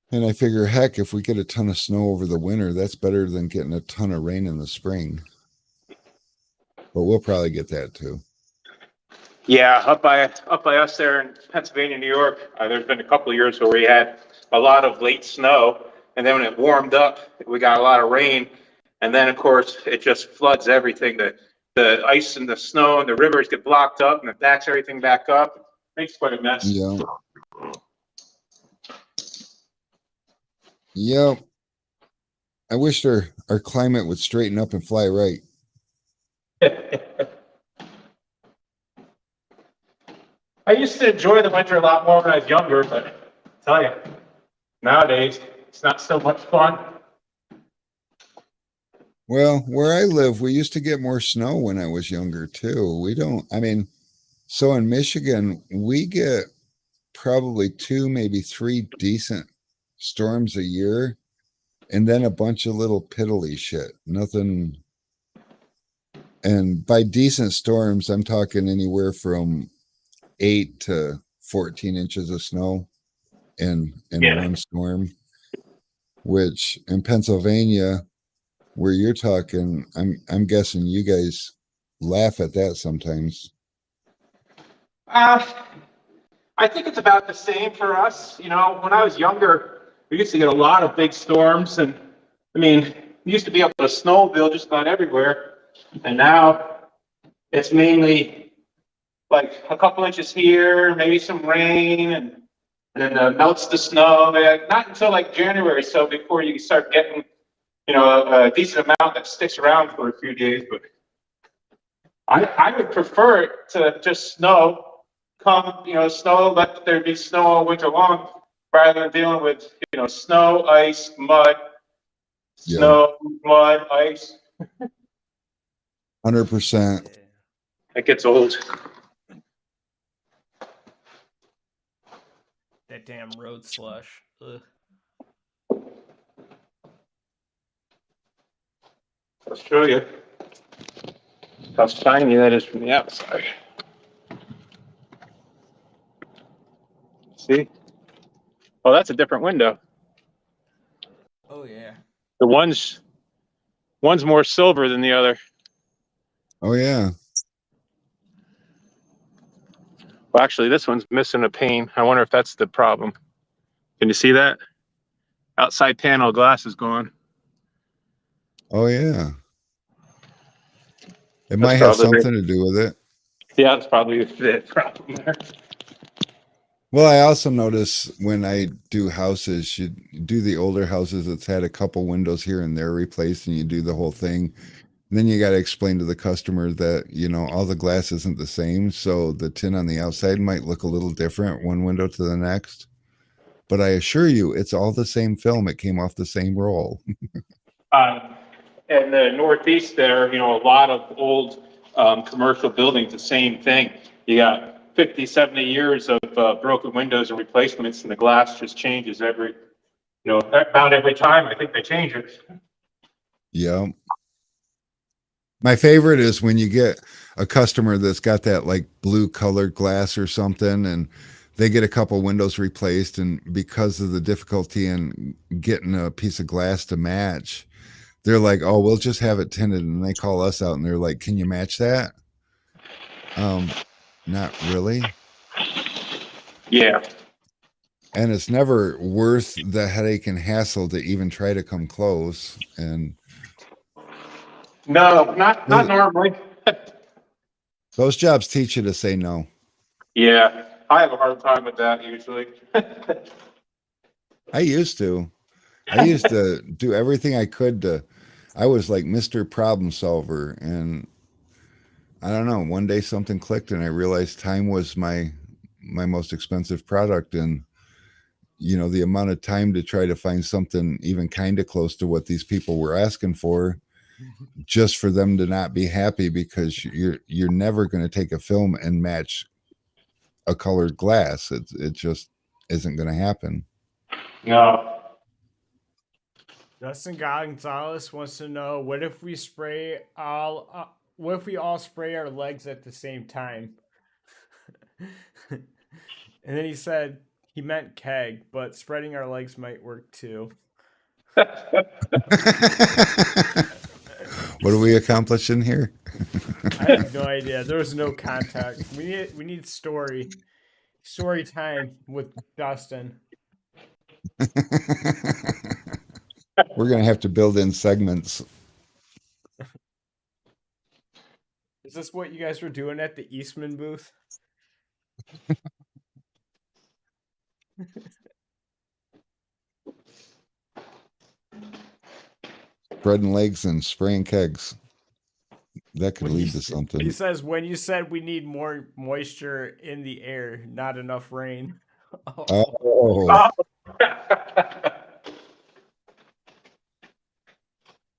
And I figure, heck, if we get a ton of snow over the winter, that's better than getting a ton of rain in the spring. But we'll probably get that too. Yeah, up by us there in Pennsylvania, New York, there's been a couple of years where we had a lot of late snow, and then when it warmed up, we got a lot of rain, and then of course it just floods everything. The ice and the snow and the rivers get blocked up, and it backs everything back up. Makes quite a mess. Yeah. Yep. I wish our climate would straighten up and fly right. I used to enjoy the winter a lot more when I was younger, but I tell you, nowadays it's not so much fun. Well, where I live, we used to get more snow when I was younger too. We don't, I mean, so in Michigan, we get probably two, maybe three decent storms a year, and then a bunch of little piddly shit. Nothing. And by decent storms, I'm talking anywhere from 8 to 14 inches of snow in Yeah. one storm, which in Pennsylvania, where you're talking, I'm guessing you guys laugh at that sometimes. Uh, I think it's about the same for us. You know, when I was younger, we used to get a lot of big storms, and I mean, we used to be able to snowmobile just about everywhere. And now it's mainly like a couple inches here, maybe some rain, and then melts the snow. Not until like January, so before you start getting, you know, a decent amount that sticks around for a few days. But I would prefer it to just snow, come, you know, snow, let there be snow all winter long, rather than dealing with, you know, snow, ice, mud, Yeah, snow, mud, ice. 100%. It gets old. That damn road slush. Ugh. I'll show you how shiny that is from the outside. See? Oh, that's a different window. Oh yeah. The one's more silver than the other. Oh yeah. Well, actually, this one's missing a pane. I wonder if that's the problem. Can you see that? Outside panel glass is gone. Oh yeah. It That's might have probably something to do with it. Yeah, that's probably the problem there. Well, I also notice when I do houses, you do the older houses that's had a couple windows here and there replaced, and you do the whole thing. And then you got to explain to the customer that, you know, all the glass isn't the same. So the tin on the outside might look a little different one window to the next. But I assure you, it's all the same film. It came off the same roll. In the Northeast there, you know, a lot of old commercial buildings, the same thing. You got 50, 70 years of broken windows and replacements, and the glass just changes every, you know, about every time. I think they change it. Yeah. My favorite is when you get a customer that's got that like blue colored glass or something, and they get a couple windows replaced, and because of the difficulty in getting a piece of glass to match, they're like, "Oh, we'll just have it tinted," and they call us out, and they're like, "Can you match that?" Not really. Yeah. And it's never worth the headache and hassle to even try to come close. And No, not those, normally. those jobs teach you to say no. Yeah, I have a hard time with that usually. I used to. I used to do everything I could to. I was like Mr. Problem Solver, and I don't know. One day something clicked, and I realized time was my most expensive product, and you know the amount of time to try to find something even kind of close to what these people were asking for, just for them to not be happy, because you're never going to take a film and match a colored glass. It just isn't going to happen. No. Justin Gonzalez wants to know, what if we spray all? What if we all spray our legs at the same time? And then he said he meant keg, but spreading our legs might work too. What are we accomplishing here? I have no idea. There was no contact. We need story time with Dustin. We're going to have to build in segments. Is this what you guys were doing at the Eastman booth? Spreading legs and spraying kegs. That could lead to He something. says, when you said we need more moisture in the air, not enough rain. Oh, Oh.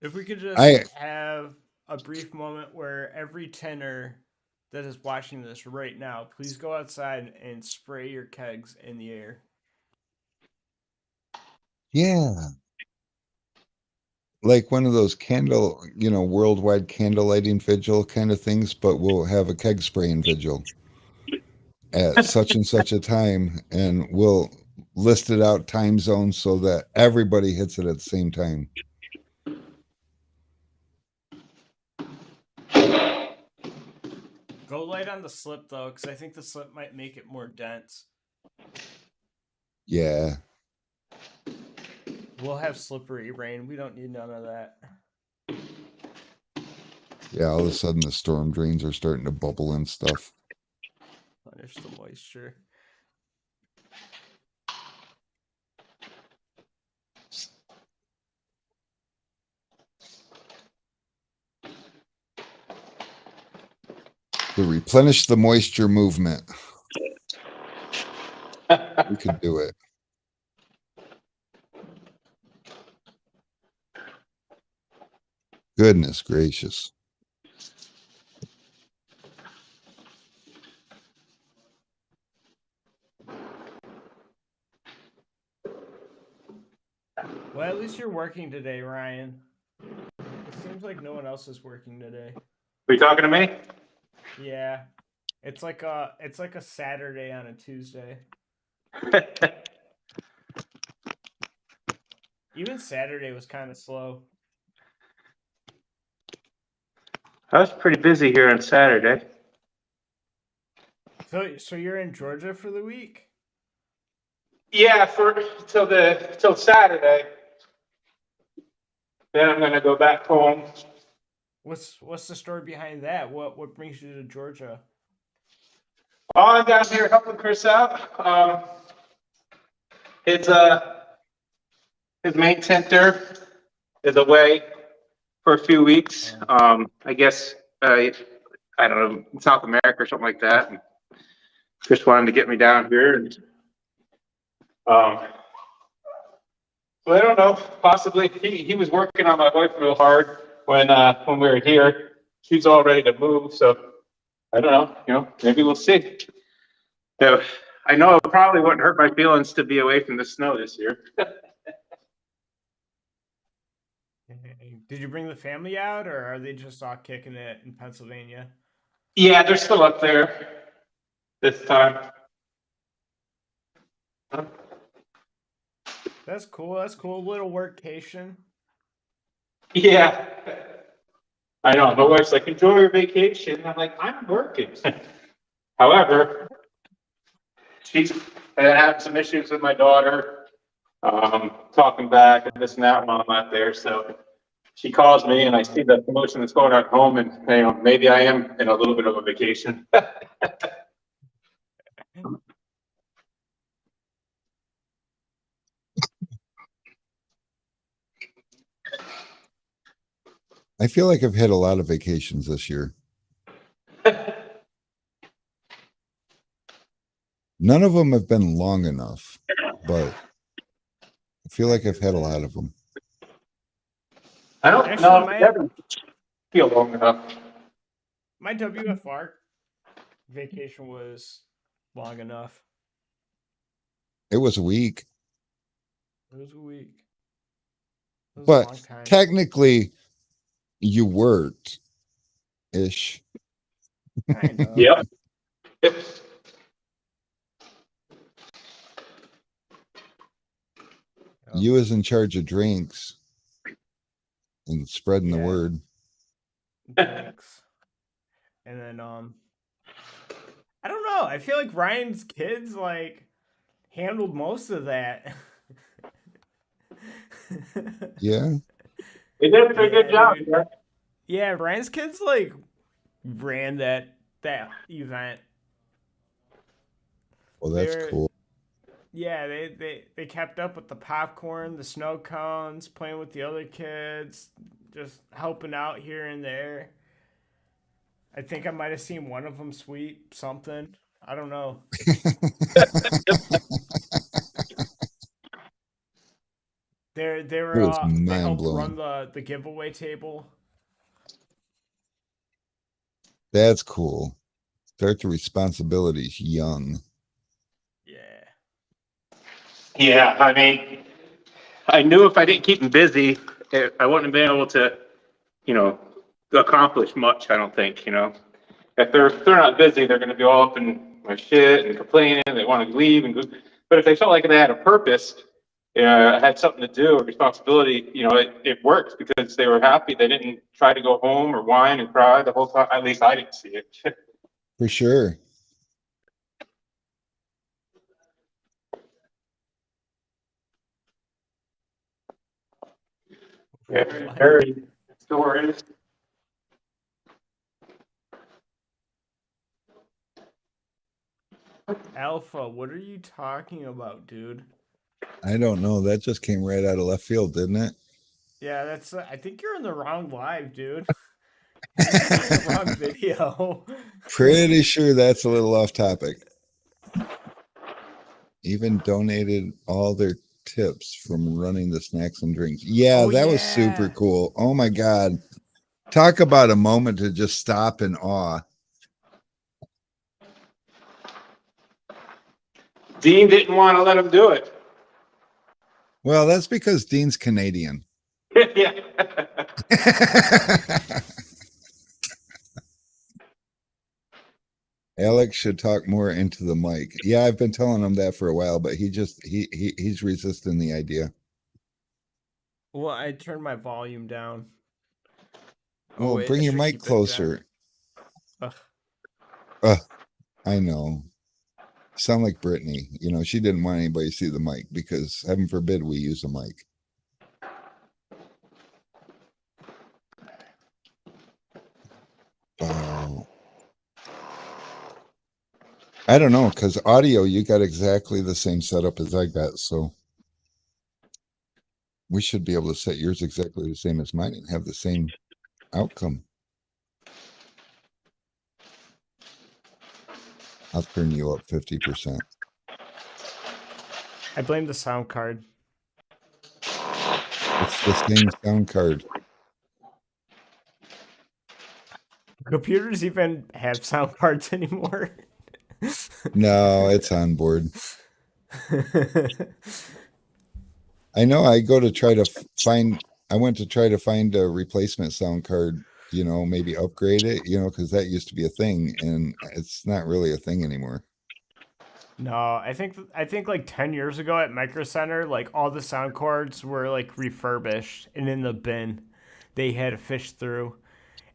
If we could just I have a brief moment where every tenor that is watching this right now, please go outside and spray your kegs in the air. yeah, like one of those candle, worldwide candle lighting vigil kind of things, but we'll have a keg spraying vigil at such and such a time, and we'll list it out time zones so that everybody hits it at the same time. Go light on the slip though, because I think the slip might make it more dense. Yeah. We'll have slippery rain. We don't need none of that. Yeah, all of a sudden the storm drains are starting to bubble and stuff. Punish the moisture. To replenish the moisture movement. We could do it. Goodness gracious. Well, at least you're working today, Ryan. It seems like no one else is working today. Are you talking to me? Yeah. It's like a Saturday on a Tuesday. Even Saturday was kind of slow. I was pretty busy here on Saturday. So you're in Georgia for the week? Yeah, till Saturday. Then I'm gonna go back home. What's the story behind that? What brings you to Georgia? Oh, I'm down here helping Chris out. His main center is away for a few weeks. I guess I don't know, South America or something like that. And Chris wanted to get me down here, and so I don't know. Possibly he was working on my wife real hard when we were here. She's all ready to move, so I don't know. Maybe we'll see. So I know it probably wouldn't hurt my feelings to be away from the snow this year. Did you bring the family out, or are they just all kicking it in Pennsylvania? Yeah, they're still up there this time. That's cool. That's cool. Little workcation. Yeah. I know. My wife's like, enjoy your vacation. I'm like, I'm working. However, she's had some issues with my daughter, talking back and this and that while I'm not there. So she calls me and I see the promotion that's going on at home, and maybe I am in a little bit of a vacation. I feel like I've had a lot of vacations this year. None of them have been long enough, but I feel like I've had a lot of them. I don't Actually, know. I never feel long enough. My WFR vacation was long enough. It was a week. It was a week. It was a But long time. technically, you worked ish. Kind of. Yep. You was in charge of drinks and spreading the Yeah. word. Thanks. And then I don't know. I feel like Ryan's kids handled most of that. Yeah. They did a pretty good job. dude. Yeah. Yeah, Ryan's kids ran that event. Well, that's They're- cool. Yeah, they kept up with the popcorn, the snow cones, playing with the other kids, just helping out here and there. I think I might have seen one of them sweep something. I don't know. They It were was they mind helped blowing. run the giveaway table. That's cool. Start the responsibilities young. Yeah. Yeah, I mean, I knew if I didn't keep them busy, I wouldn't have been able to, you know, accomplish much. I don't think, if they're not busy, they're going to be all up in my shit and complaining. They want to leave and go. But if they felt like they had a purpose, had something to do, a responsibility, it worked because they were happy. They didn't try to go home or whine and cry the whole time. At least I didn't see it. For sure. Very stories. Alpha, what are you talking about, dude? I don't know. That just came right out of left field, didn't it? Yeah, that's. I think you're in the wrong live, dude. You're in the wrong video. Pretty sure that's a little off topic. Even donated all their tips from running the snacks and drinks. Yeah, Oh, that was super yeah. cool. Oh my God. Talk about a moment to just stop in awe. Dean didn't want to let him do it. Well, that's because Dean's Canadian. Yeah. Alex should talk more into the mic. Yeah, I've been telling him that for a while, but he's resisting the idea. Well, I turned my volume down. Well, wait, bring I your should mic keep it closer. I know. Sound like Brittany. She didn't want anybody to see the mic because heaven forbid we use a mic. I don't know, because audio, you got exactly the same setup as I got, so we should be able to set yours exactly the same as mine and have the same outcome. I'll turn you up 50%. I blame the sound card. It's the same sound card. Computers even have sound cards anymore. No, it's on board. I know. I went to try to find a replacement sound card, maybe upgrade it, because that used to be a thing and it's not really a thing anymore. No, I think like 10 years ago at Micro Center, like all the sound cards were like refurbished and in the bin. They had to fish through.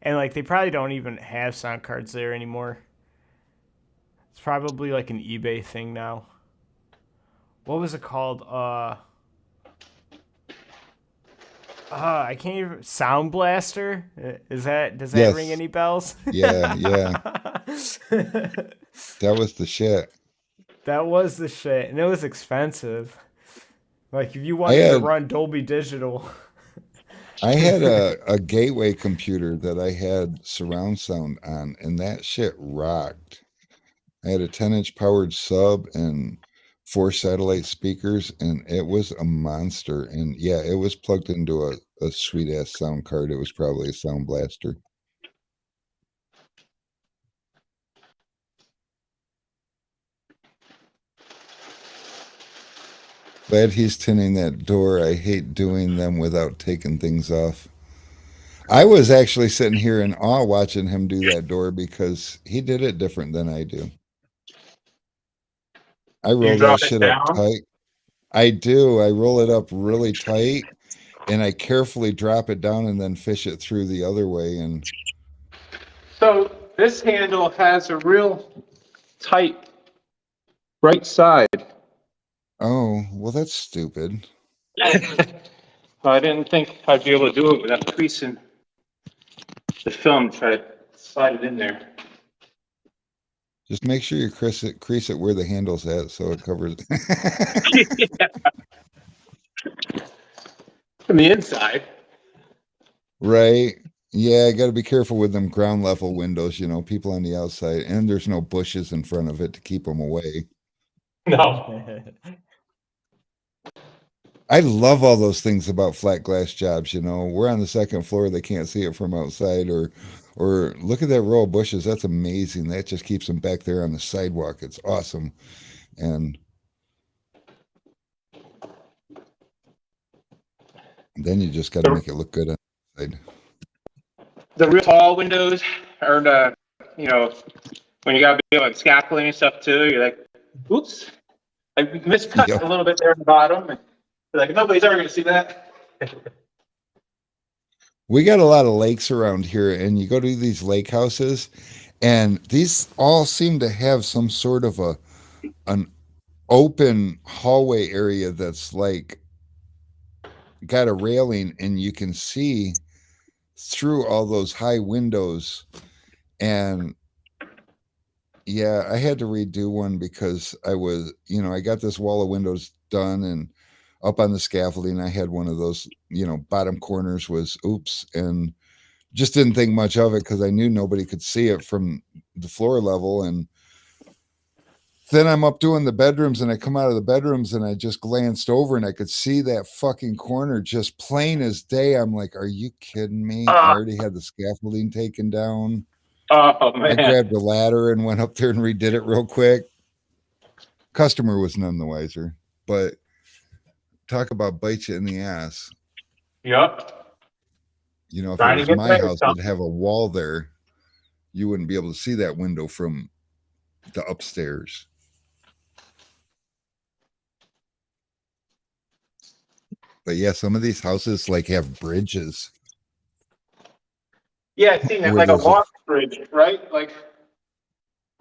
And like they probably don't even have sound cards there anymore. It's probably like an eBay thing now. What was it called? I can't even. Sound Blaster? Does that Yes. ring any bells? Yeah. That was the shit. That was the shit, and it was expensive. Like if you wanted to run Dolby Digital. I had a gateway computer that I had surround sound on, and that shit rocked. I had a 10-inch powered sub and 4 satellite speakers, and it was a monster. And yeah, it was plugged into a sweet ass sound card. It was probably a Sound Blaster. Glad he's tinning that door. I hate doing them without taking things off. I was actually sitting here in awe watching him do that door because he did it different than I do. I roll that shit up tight. I do. I roll it up really tight and I carefully drop it down and then fish it through the other way. And so this handle has a real tight right side. Oh, well, that's stupid. I didn't think I'd be able to do it without creasing the film, try to slide it in there. Just make sure you crease it where the handle's at so it covers. From the inside. Right. Yeah, I got to be careful with them ground level windows, people on the outside, and there's no bushes in front of it to keep them away. No. I love all those things about flat glass jobs. You know, we're on the second floor; they can't see it from outside. Or look at that row of bushes. That's amazing. That just keeps them back there on the sidewalk. It's awesome. And then you just got to make it look good on the side. The real tall windows are the, you know, when you gotta be like scaffolding and stuff too, you're like, oops, I miscut Yep. a little bit there at the bottom. And you're like, nobody's ever gonna see that. We got a lot of lakes around here, and you go to these lake houses, and these all seem to have some sort of an open hallway area that's like got a railing, and you can see through all those high windows. And yeah, I had to redo one because I was, you know, I got this wall of windows done, and up on the scaffolding, I had one of those, you know, bottom corners was oops, and just didn't think much of it because I knew nobody could see it from the floor level. And then I'm up doing the bedrooms, and I come out of the bedrooms, and I just glanced over, and I could see that fucking corner just plain as day. I'm like, are you kidding me? I already had the scaffolding taken down. Oh I man. grabbed a ladder and went up there and redid it real quick. Customer was none the wiser, but talk about bite you in the ass. Yep. You know, if Trying it to was get my better, house, Tom. it'd have a wall there. You wouldn't be able to see that window from the upstairs. But yeah, some of these houses like have bridges. Yeah, I've seen that, Where like a there's a- walk bridge, right? Like,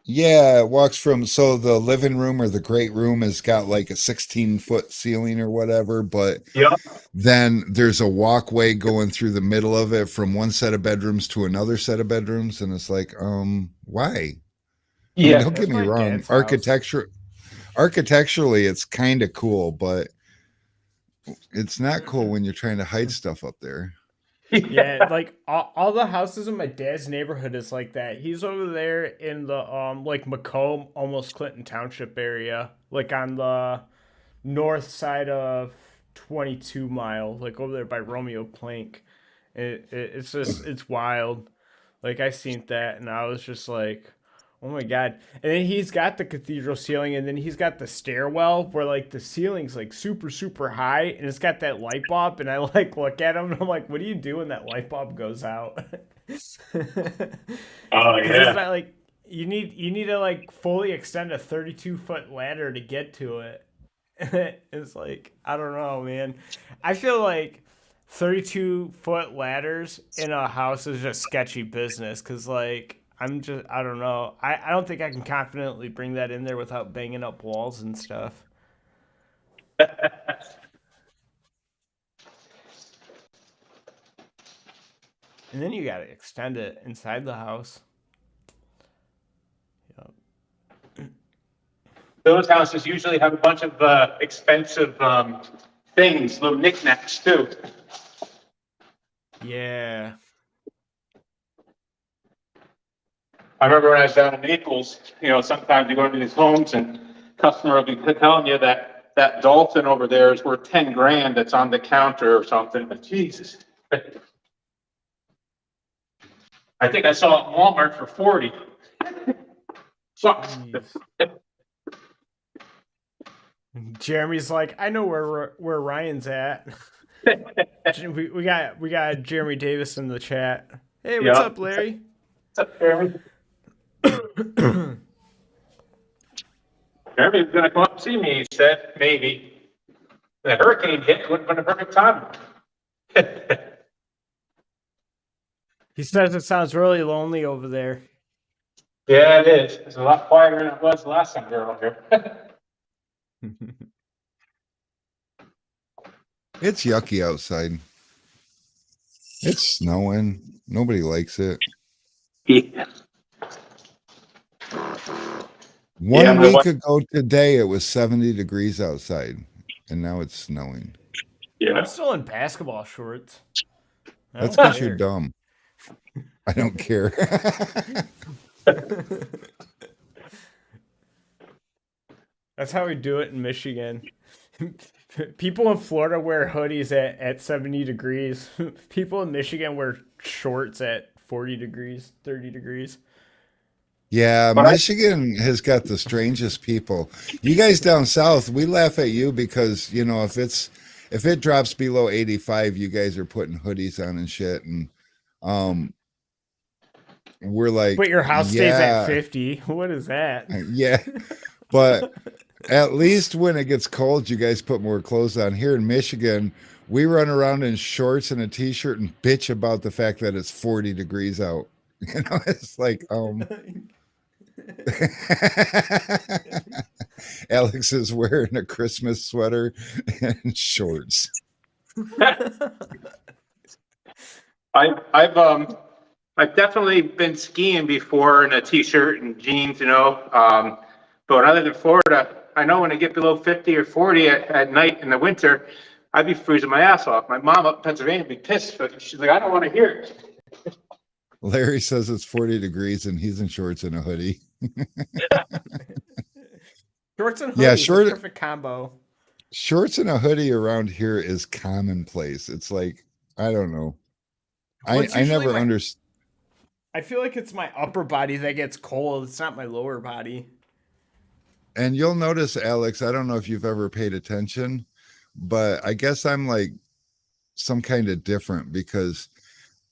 Yeah, it walks from, so the living room or the great room has got like a 16-foot ceiling or whatever, but yep. then there's a walkway going through the middle of it from one set of bedrooms to another set of bedrooms, and it's like, why? I mean, Yeah. don't That's get me my wrong, dad's house. architecturally it's kind of cool, but it's not cool when you're trying to hide stuff up there. Yeah, like all the houses in my dad's neighborhood is like that. He's over there in the like Macomb, almost Clinton Township area, like on the north side of 22 Mile, like over there by Romeo Plank. It's just it's wild. Like I seen that and I was just like, oh my god. And then he's got the cathedral ceiling, and then he's got the stairwell where like the ceiling's like super super high, and it's got that light bulb. And I like look at him and I'm like, what do you do when that light bulb goes out? Because Oh it's yeah. not like you need to like fully extend a 32-foot ladder to get to it. It's like I don't know, man. I feel like 32-foot ladders in a house is just sketchy business because like I don't know. I don't think I can confidently bring that in there without banging up walls and stuff. And then you gotta extend it inside the house. Yep. Those houses usually have a bunch of expensive things, little knickknacks too. Yeah. I remember when I was down in Naples, you know, sometimes you go into these homes and customer will be telling you that that Dalton over there is worth 10 grand that's on the counter or something, but Jesus. I think I saw it in Walmart for 40. Sucks. Jeez. Jeremy's like, I know where Ryan's at. we got Jeremy Davis in the chat. Hey, what's Yeah. up, Larry? What's up, Jeremy? Jeremy's gonna come up and see me, he said, maybe. The hurricane hit, would have been a perfect time. He says it sounds really lonely over there. Yeah, it is. It's a lot quieter than it was the last time we were out here. It's yucky outside. It's snowing. Nobody likes it. Yeah. One Yeah, my week wife- ago today, it was 70 degrees outside, and now it's snowing. Yeah. I'm still in basketball shorts. I That's don't because you're care. dumb. I don't care. That's how we do it in Michigan. People in Florida wear hoodies at 70 degrees. People in Michigan wear shorts at 40 degrees, 30 degrees. Yeah, But I, Michigan has got the strangest people. You guys down south, we laugh at you because, you know, if it drops below 85, you guys are putting hoodies on and shit. And um we're But like, your house stays at yeah, 50. What is that? yeah. But at least when it gets cold, you guys put more clothes on. Here in Michigan, we run around in shorts and a t-shirt and bitch about the fact that it's 40 degrees out. You know, it's like, Alex is wearing a Christmas sweater and shorts. I've definitely been skiing before in a t-shirt and jeans, you know. But when I lived in Florida, I know when I get below 50 or 40 at night in the winter, I'd be freezing my ass off. My mom up in Pennsylvania would be pissed, but she's like, I don't want to hear it. Larry says it's 40 degrees and he's in shorts and a hoodie. Shorts and hoodies, Yeah, the perfect combo. Shorts and a hoodie around here is commonplace. It's like, I don't know. Well, it's I usually never understood. I feel like it's my upper body that gets cold. It's not my lower body. And you'll notice, Alex, I don't know if you've ever paid attention, but I guess I'm like some kind of different because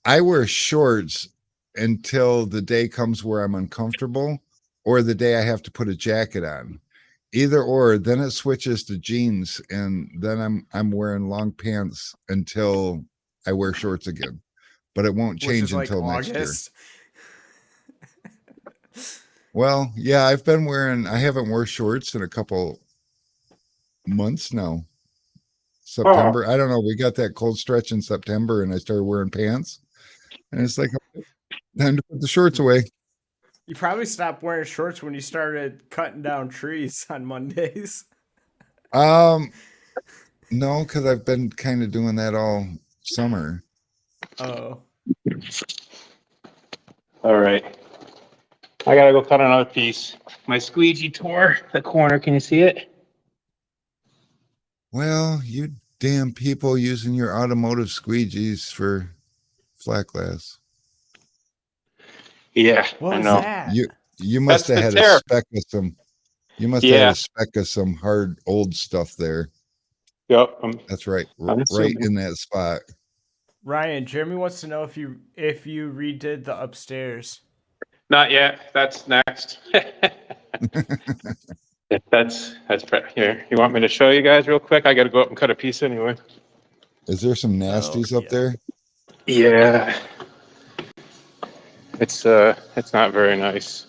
I wear shorts until the day comes where I'm uncomfortable or the day I have to put a jacket on. Either or, then it switches to jeans and then I'm wearing long pants until I wear shorts again. But it won't Which change is like until next year. August. Well, yeah, I haven't worn shorts in a couple months now. September. I don't know. We got that cold stretch in September and I started wearing pants. And it's like time to put the shorts away. You probably stopped wearing shorts when you started cutting down trees on Mondays. No, because I've been kind of doing that all summer. Oh. All right. I gotta go cut another piece. My squeegee tore the corner. Can you see it? Well, you damn people using your automotive squeegees for flat glass. Yeah, What I was know. that? You must That's have the had tear. a speck of some. You must have had a speck of some hard old stuff there. Yep. That's right, I'm right assuming. in that spot. Ryan, Jeremy wants to know if you redid the upstairs. Not yet. That's next. That's here. You want me to show you guys real quick? I got to go up and cut a piece anyway. Is there some nasties up yeah. there? Yeah. It's not very nice.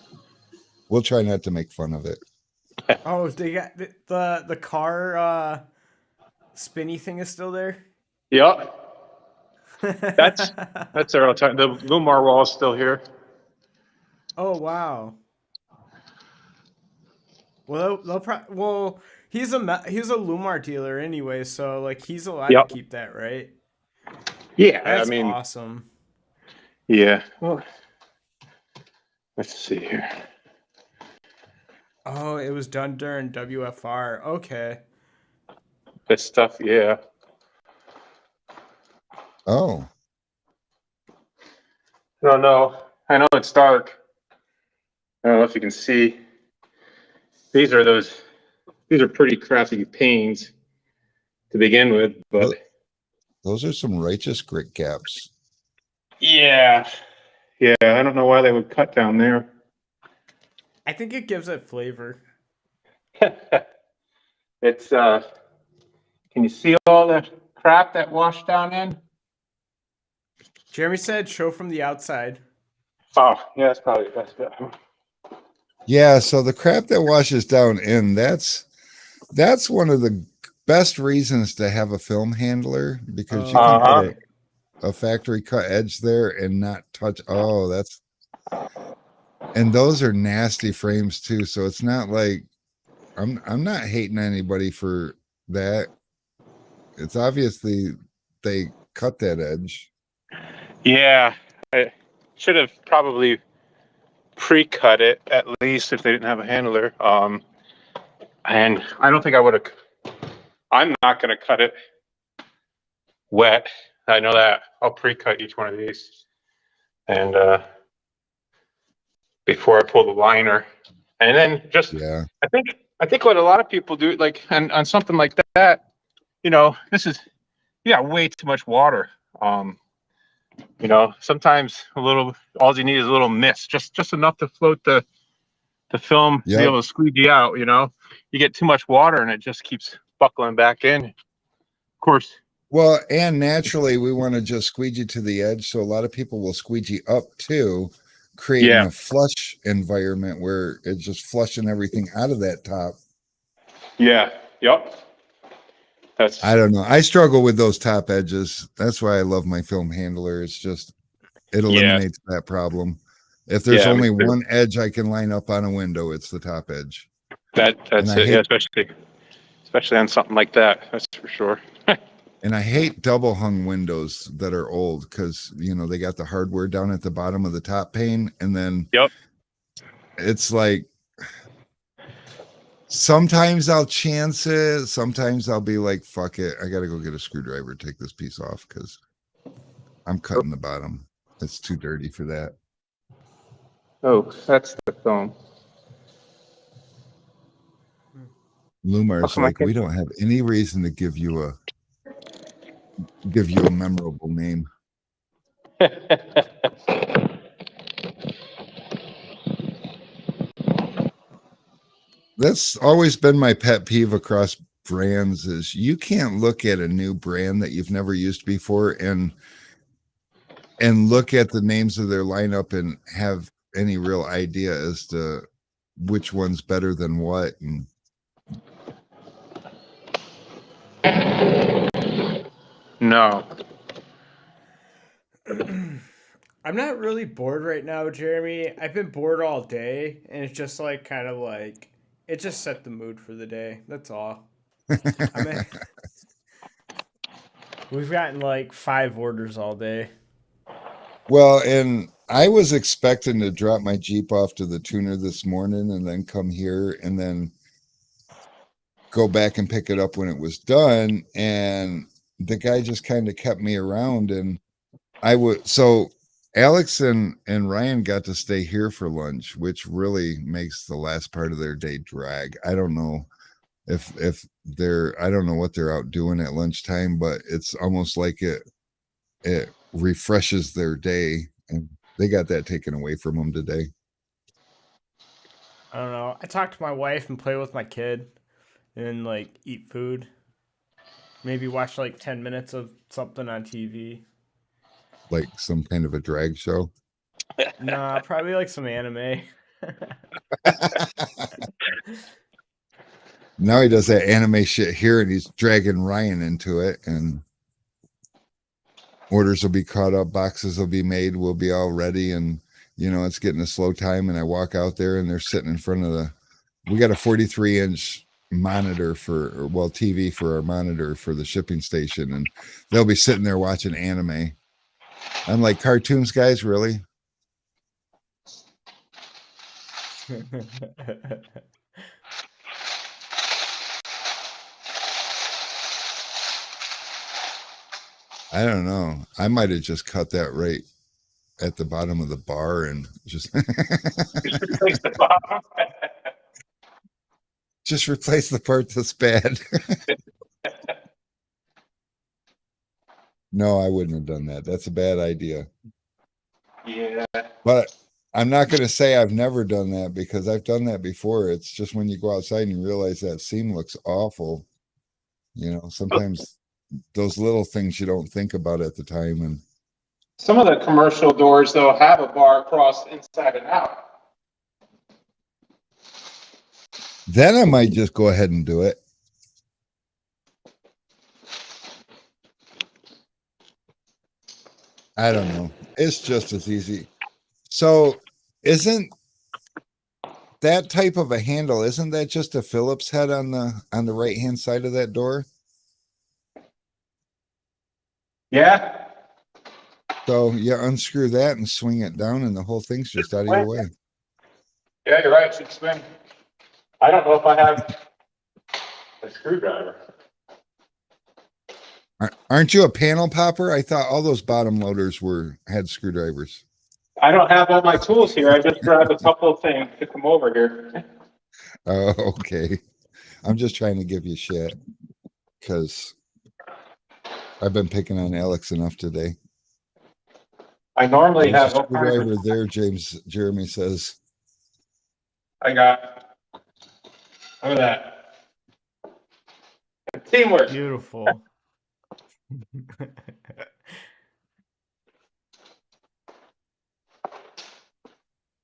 We'll try not to make fun of it. Oh, they got the car spinny thing is still there? Yep. That's there all the time. The Lumar wall is still here. Oh wow. Well, he's a Lumar dealer anyway, so like he's allowed Yep. to keep that, right? Yeah, That's I mean, awesome. yeah. Well, let's see here. Oh, it was done during WFR. Okay. This stuff, yeah. Oh, No, no. I know it's dark. I don't know if you can see. These are pretty crappy panes to begin with, but those are some righteous grit caps. yeah. Yeah, I don't know why they would cut down there. I think it gives it flavor. It's can you see all the crap that washed down in? Jeremy said show from the outside. Oh, yeah, that's probably the best bet. Yeah, so the crap that washes down in, that's one of the best reasons to have a film handler because you can put a factory cut edge there and not touch. Oh, and those are nasty frames too. So it's not like I'm not hating anybody for that. It's obviously they cut that edge. Yeah, I should have probably pre-cut it at least if they didn't have a handler. And I don't think I would have I'm not going to cut it wet. I know that. I'll pre-cut each one of these. And before I pull the liner. And then just, Yeah. I think what a lot of people do, like on something like that, you know, you got way too much water. You know, sometimes all you need is a little mist, just enough to float the film to be able to squeegee out, you know. You get too much water and it just keeps buckling back in. Of course. Well, and naturally we want to just squeegee to the edge. So a lot of people will squeegee up too, creating a flush environment where it's just flushing everything out of that top. Yeah. Yep. I don't know. I struggle with those top edges. That's why I love my film handler. It's just, it eliminates that problem. If there's only one edge I can line up on a window, it's the top edge. That's it. Yeah, especially on something like that. That's for sure. And I hate double hung windows that are old because, you know, they got the hardware down at the bottom of the top pane. And then it's like, sometimes I'll chance it. Sometimes I'll be like, fuck it. I got to go get a screwdriver, take this piece off because I'm cutting the bottom. It's too dirty for that. Oh, that's the film. Lumar's like, we don't have any reason to give you a memorable name. That's always been my pet peeve across brands is you can't look at a new brand that you've never used before and look at the names of their lineup and have any real idea as to which one's better than what. And no. I'm not really bored right now, Jeremy. I've been bored all day, and it's just like kind of like it just set the mood for the day. That's all. We've gotten like 5 orders all day. Well, and I was expecting to drop my Jeep off to the tuner this morning and then come here and then go back and pick it up when it was done. And the guy just kind of kept me around, and so Alex and Ryan got to stay here for lunch, which really makes the last part of their day drag. I don't know if I don't know what they're out doing at lunchtime, but it's almost like it refreshes their day, and they got that taken away from them today. I don't know. I talked to my wife and play with my kid and like eat food. Maybe watch like 10 minutes of something on TV. Like some kind of a drag show? Nah, probably like some anime. Now he does that anime shit here, and he's dragging Ryan into it, and orders will be caught up, boxes will be made, we'll be all ready, and you know it's getting a slow time. And I walk out there, and they're sitting in front of we got a 43-inch monitor TV for our monitor for the shipping station, and they'll be sitting there watching anime. I'm like, cartoons, guys, really? I don't know. I might have just cut that right at the bottom of the bar and just replace the bottom. Just replace the part that's bad. No, I wouldn't have done that. That's a bad idea. Yeah. But I'm not going to say I've never done that because I've done that before. It's just when you go outside and you realize that seam looks awful. You know, sometimes those little things you don't think about at the time. And some of the commercial doors, though, have a bar across inside and out. Then I might just go ahead and do it. I don't know. It's just as easy. So isn't that type of a handle, isn't that just a Phillips head on the right hand side of that door? Yeah. So you unscrew that and swing it down and the whole thing's just out of your way. Yeah, you're right. It should spin. I don't know if I have a screwdriver. Aren't you a panel popper? I thought all those bottom loaders had screwdrivers. I don't have all my tools here. I just grabbed a couple of things to come over here. Oh, okay. I'm just trying to give you shit because I've been picking on Alex enough today. I normally There's have a screwdriver there, Jeremy says. I got. Look at that. Teamwork. Beautiful.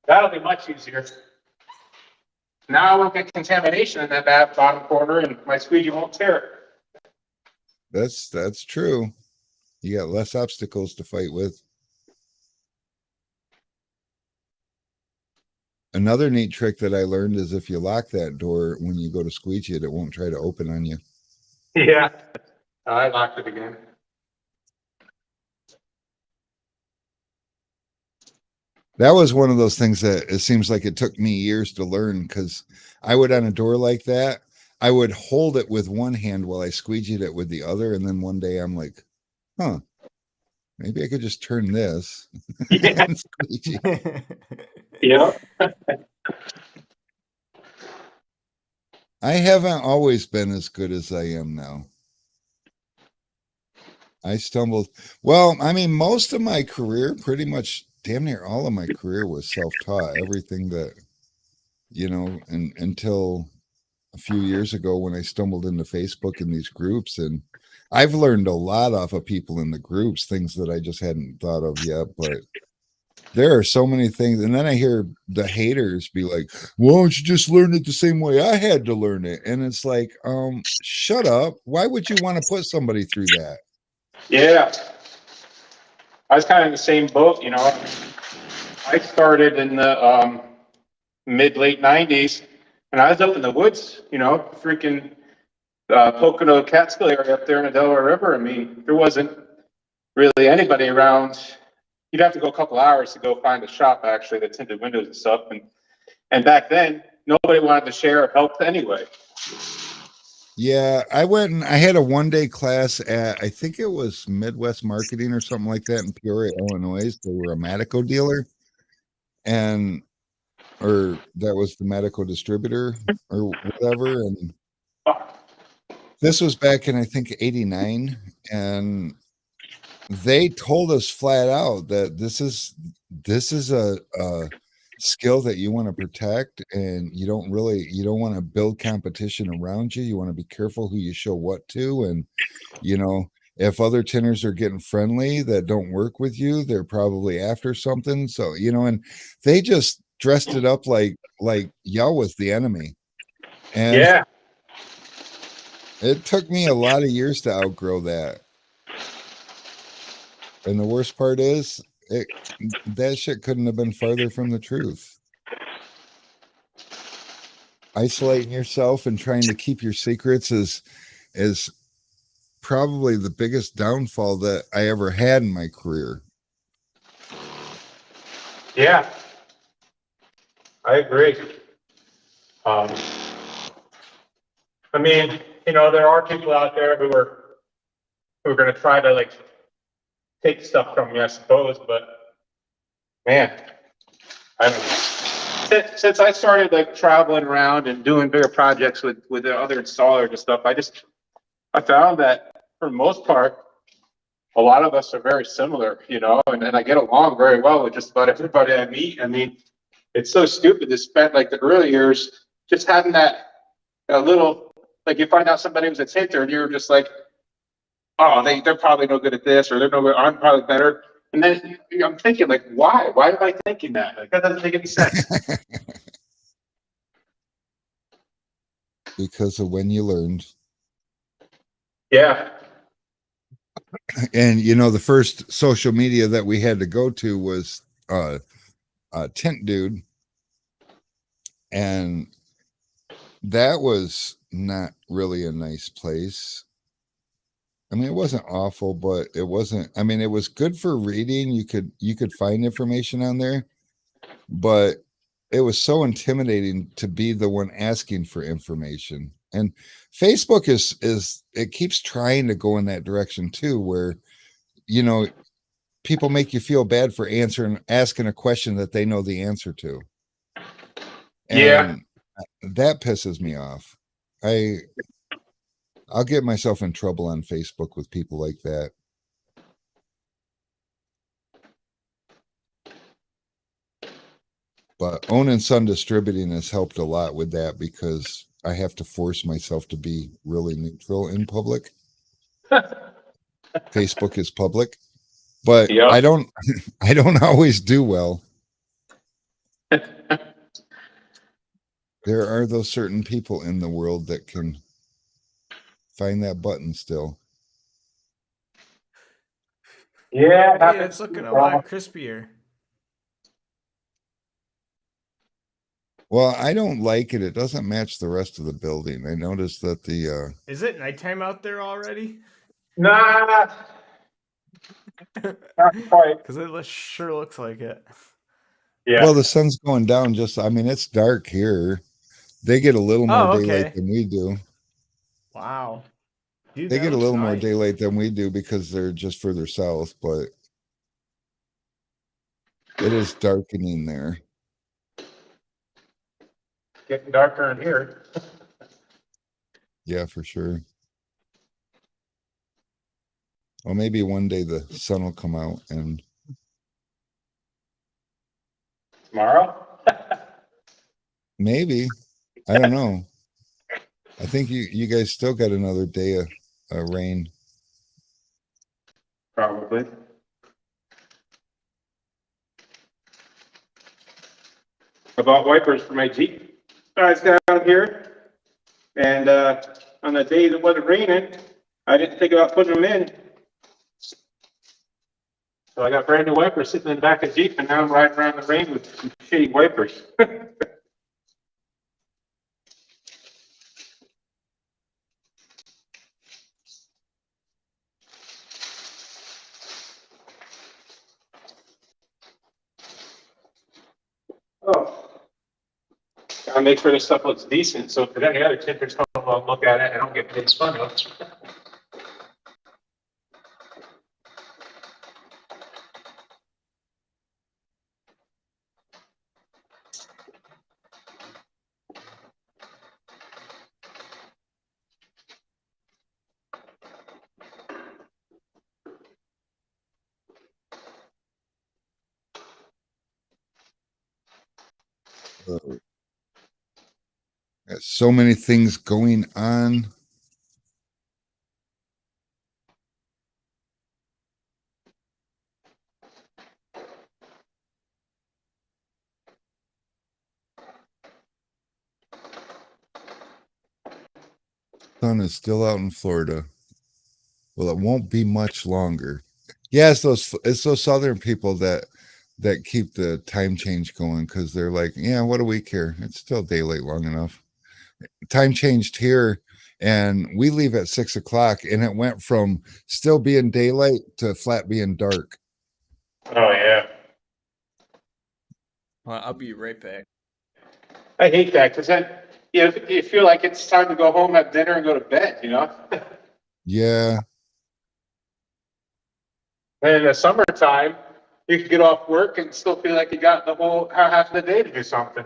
That'll be much easier. Now I won't get contamination in that bottom corner and my squeegee won't tear it. That's true. You got less obstacles to fight with. Another neat trick that I learned is if you lock that door when you go to squeegee it, it won't try to open on you. Yeah. I locked it again. That was one of those things that it seems like it took me years to learn because I would on a door like that, I would hold it with one hand while I squeegeed it with the other. And then one day I'm like, huh, maybe I could just turn this and squeegee. Yeah. I haven't always been as good as I am now. I stumbled. Well, I mean, most of my career, pretty much damn near all of my career was self-taught. Everything that, and until a few years ago when I stumbled into Facebook and these groups, and I've learned a lot off of people in the groups, things that I just hadn't thought of yet, but there are so many things. And then I hear the haters be like, well, why don't you just learn it the same way I had to learn it? And it's like, shut up. Why would you want to put somebody through that? Yeah. I was kind of in the same boat, I started in the mid-late 90s, and I was up in the woods, freaking Pocono Catskill area up there in the Delaware River. I mean, there wasn't really anybody around. You'd have to go a couple hours to go find a shop, actually, that tinted windows and stuff. And back then, nobody wanted to share or help anyway. Yeah, I went and I had a one-day class at, I think it was Midwest Marketing or something like that in Peoria, Illinois. They were a Matico dealer, or that was the Matico distributor or whatever. And this was back in, I think, 89. And they told us flat out that this is a skill that you want to protect, and you don't want to build competition around you. You want to be careful who you show what to. And if other tinners are getting friendly that don't work with you, they're probably after something. So and they just dressed it up like y'all was the enemy. And yeah, it took me a lot of years to outgrow that. And the worst part is that shit couldn't have been farther from the truth. Isolating yourself and trying to keep your secrets is probably the biggest downfall that I ever had in my career. Yeah, I agree. I mean, there are people out there who are going to try to take stuff from me, I suppose, but man, I don't know. Since I started traveling around and doing bigger projects with the other installers and stuff, I found that for the most part, a lot of us are very similar, and I get along very well with just about everybody I meet. I mean, it's so stupid to spend the early years just having that little, you find out somebody was a tinter and you're just like, oh, they're probably no good at this, or I'm probably better. And then I'm thinking, why? Why am I thinking that? That doesn't make any sense. Because of when you learned. Yeah. And the first social media that we had to go to was Tint Dude. And that was not really a nice place. I mean, it wasn't awful, but it wasn't, I mean, it was good for reading. You could find information on there, but it was so intimidating to be the one asking for information. And Facebook is it keeps trying to go in that direction too, where you know people make you feel bad for asking a question that they know the answer to. Yeah. And that pisses me off. I'll get myself in trouble on Facebook with people like that. But Own and Son Distributing has helped a lot with that because I have to force myself to be really neutral in public. Facebook is public, but Yep. I don't I don't always do well. There are those certain people in the world that can find that button still. Yeah. Hey, it's looking a lot crispier. Well, I don't like it. It doesn't match the rest of the building. I noticed that the Is it nighttime out there already? Nah. Not quite. Because it sure looks like it. Yeah. well, the sun's going down I mean, it's dark here. They get a little more daylight okay. than we do. Wow. Dude, They that get a looks little more nice. daylight than we do because they're just further south, but it is darkening there. Getting darker in here. Yeah, for sure. Well, maybe one day the sun will come out and Tomorrow? maybe. I don't know. I think you guys still got another day of rain. Probably. I bought wipers for my Jeep. Guys down here. And on the day that wasn't raining, I didn't think about putting them in. So I got brand new wipers sitting in the back of the Jeep, and now I'm riding around the rain with some shitty wipers. Oh. Gotta make sure this stuff looks decent, so if there's any other tippers come along, look at it, I don't get made fun of. Got so many things going on. Sun is still out in Florida. Well, it won't be much longer. Yeah, it's those southern people that keep the time change going because they're like, yeah, what do we care? It's still daylight long enough. Time changed here, and we leave at 6 o'clock, and it went from still being daylight to flat being dark. Oh, yeah. Well, I'll be right back. I hate that, because then you feel like it's time to go home, have dinner, and go to bed, you know? Yeah, And in the summertime, you can get off work and still feel like you got the whole half of the day to do something.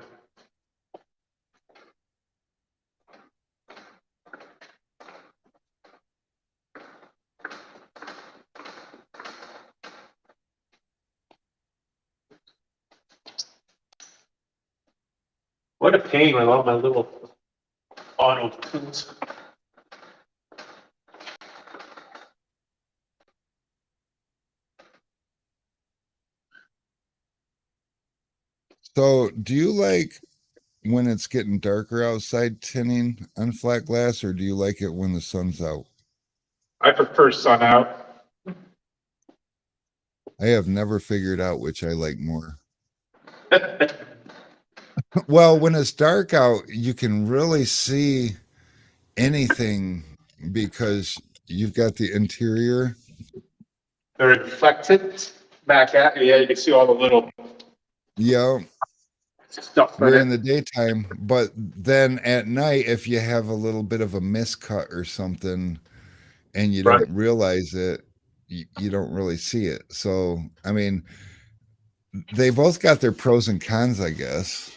What a pain with all my little auto tunes. so do you like when it's getting darker outside tinning on flat glass, or do you like it when the sun's out? I prefer sun out. I have never figured out which I like more. Well, when it's dark out, you can really see anything because you've got the interior. They're reflected back at you. Yeah, you can see all the little. Yeah. stuff for during it. the daytime, but then at night, if you have a little bit of a miscut or something and you Right. don't realize it, you don't really see it. So, I mean, they both got their pros and cons, I guess.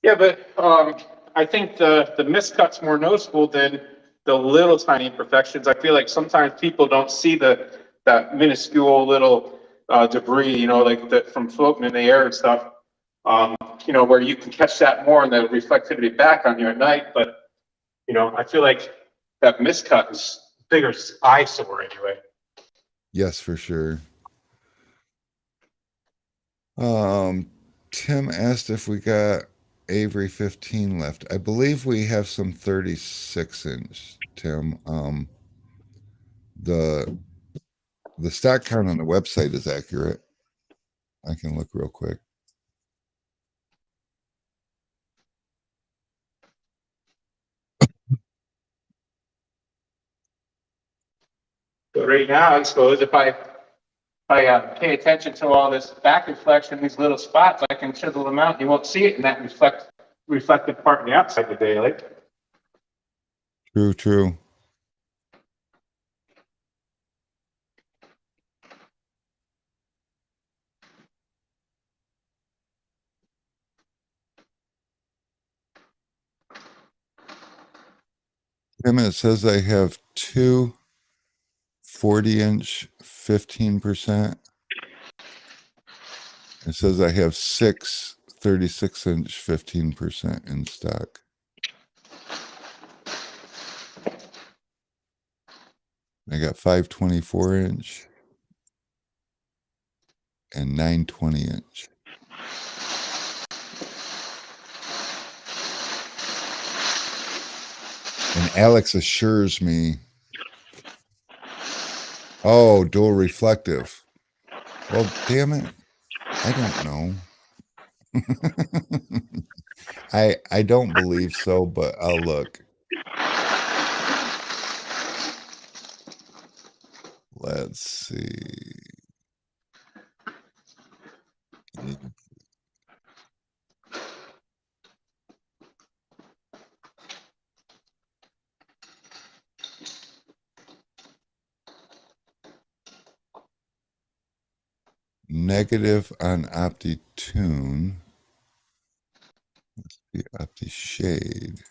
Yeah, but I think the miscut's more noticeable than the little tiny imperfections. I feel like sometimes people don't see that minuscule little debris, you know, like from floating in the air and stuff. You know, where you can catch that more and the reflectivity back on you at night. But you know, I feel like that miscut is bigger eyesore anyway. Yes, for sure. Tim asked if we got Avery 15 left. I believe we have some 36-inch, Tim. The stock count on the website is accurate. I can look real quick. But right now, I suppose if I pay attention to all this back reflection, these little spots, I can chisel them out. You won't see it in that reflective part on the outside of the daylight. True, true. Tim, it says I have two 40-inch 15%. It says I have six 36-inch 15% in stock. I got 5 24-inch and 9 20-inch. And Alex assures me, oh, dual reflective. Well, damn it. I don't know. I don't believe so, but I'll look. Let's see. Negative on OptiTune. Let's see, OptiShade.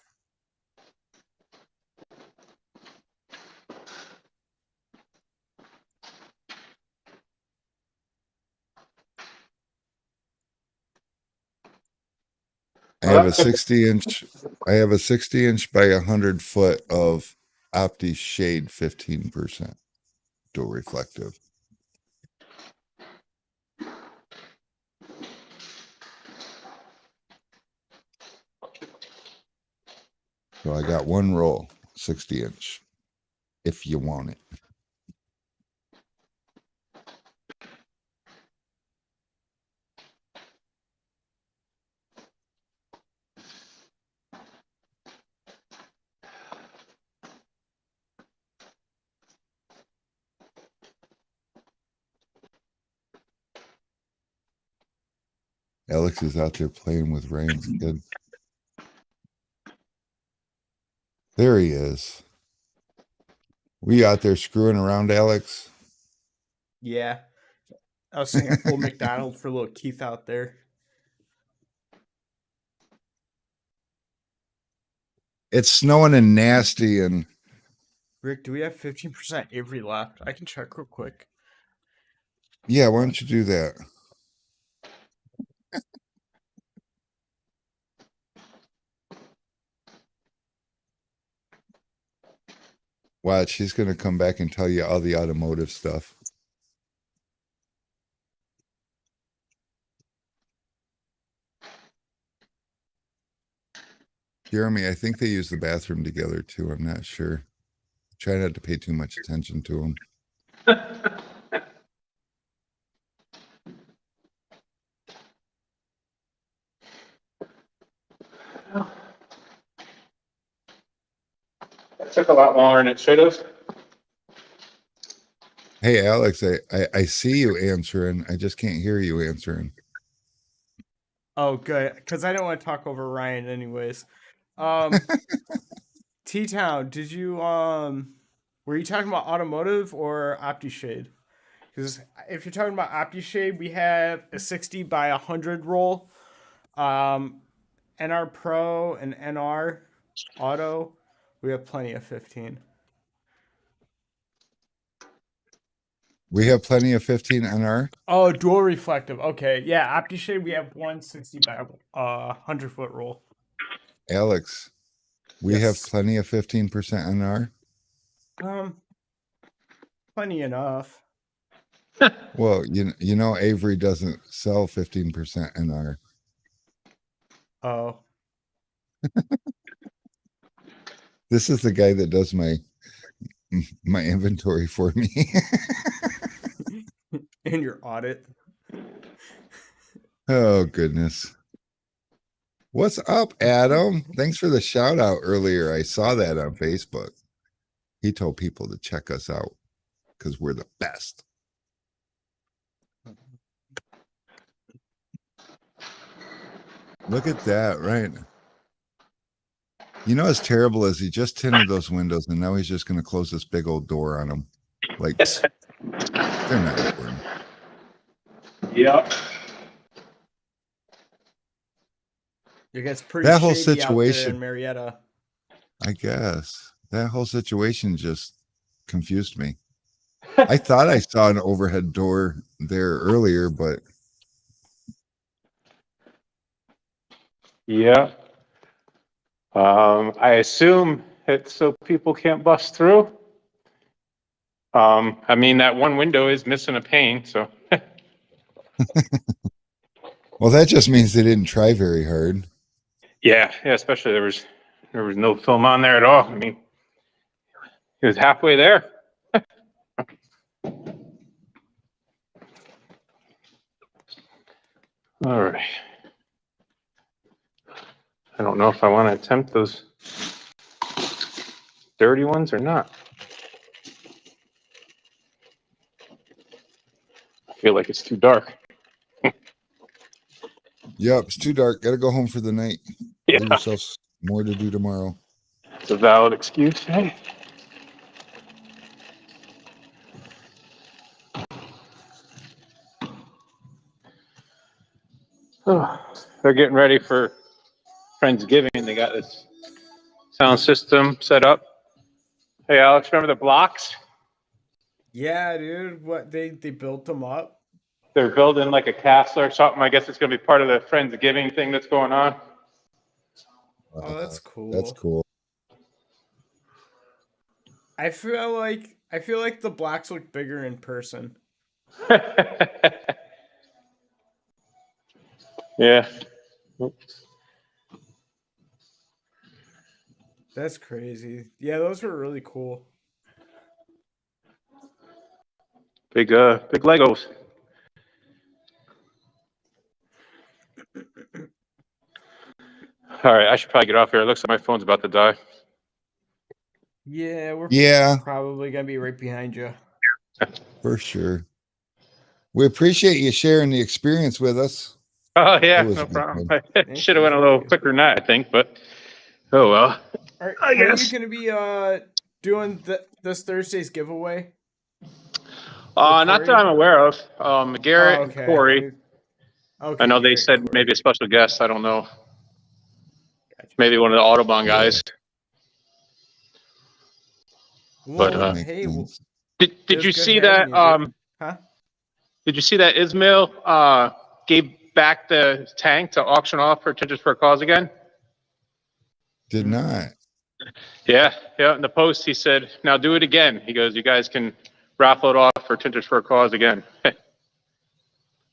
I have a 60-inch. I have a 60-inch by 100-foot of OptiShade 15% dual reflective. So I got one roll, 60-inch, if you want it. Alex is out there playing with Rain's kid. There he is. We out there screwing around, Alex? Yeah. I was saying I pulled McDonald for little Keith out there. It's snowing and nasty, and Rick, do we have 15% Avery left? I can check real quick. yeah, why don't you do that? Watch, he's going to come back and tell you all the automotive stuff. Jeremy, I think they use the bathroom together too. I'm not sure. Try not to pay too much attention to him. That took a lot longer than it should have. Hey, Alex, I see you answering. I just can't hear you answering. Oh, good, because I don't want to talk over Ryan, anyways. Um, T Town, did you were you talking about automotive or OptiShade? Because if you're talking about OptiShade, we have a 60 by 100 roll, um, NR Pro and NR Auto. We have plenty of 15. We have plenty of 15 NR. Oh, dual reflective. Okay, yeah, OptiShade. We have 160 by 100-foot roll. Alex, we have Yes. plenty of 15% NR. Um, plenty enough. Well, you know Avery doesn't sell 15% NR. Oh, This is the guy that does my inventory for me. in your audit. Oh goodness. What's up, Adam? Thanks for the shout out earlier. I saw that on Facebook. He told people to check us out because we're the best. Look at that, right? You know, as terrible as he just tinted those windows, and now he's just going to close this big old door on them. Like, they're not important. Yep. It gets pretty That whole shady out there situation, in Marietta. I guess, that whole situation just confused me. I thought I saw an overhead door there earlier, but Yeah. I assume it's so people can't bust through. I mean, that one window is missing a pane, so. well, that just means they didn't try very hard. Yeah, especially there was no film on there at all. I mean, it was halfway there. All right. I don't know if I want to attempt those dirty ones or not. I feel like it's too dark. Yep, it's too dark. Got to go home for the night. Yeah, Give yourself more to do tomorrow. it's a valid excuse. Hey. Oh, they're getting ready for Friendsgiving. They got this sound system set up. Hey, Alex, remember the blocks? Yeah, dude. What they built them up. They're building like a castle or something. I guess it's going to be part of the Friendsgiving thing that's going on. Oh, that's cool. That's cool. I feel like the blocks look bigger in person. Yeah. That's crazy. Yeah, those were really cool. Big Legos. All right, I should probably get off here. It looks like my phone's about to die. Yeah, we're Yeah, probably gonna be right behind you. for sure. We appreciate you sharing the experience with us. Oh yeah, It was no good problem. fun. I should have went a little quicker than that, I think, but oh well. Are you guess. gonna be doing this Thursday's giveaway? Not that I'm aware of. Garrett Oh, okay. and Corey. Okay. I know they Garrett said and Corey. maybe a special guest. I don't know. Gotcha. Maybe one of the Autobahn guys. Well, But, hey, sense. Did was you good see having that? you, dude. Huh? Did you see that Ismail gave back the tank to auction off for Tinted for a Cause again? Did not. Yeah. In the post, he said, "Now do it again." He goes, "You guys can raffle it off for Tinted for a Cause again."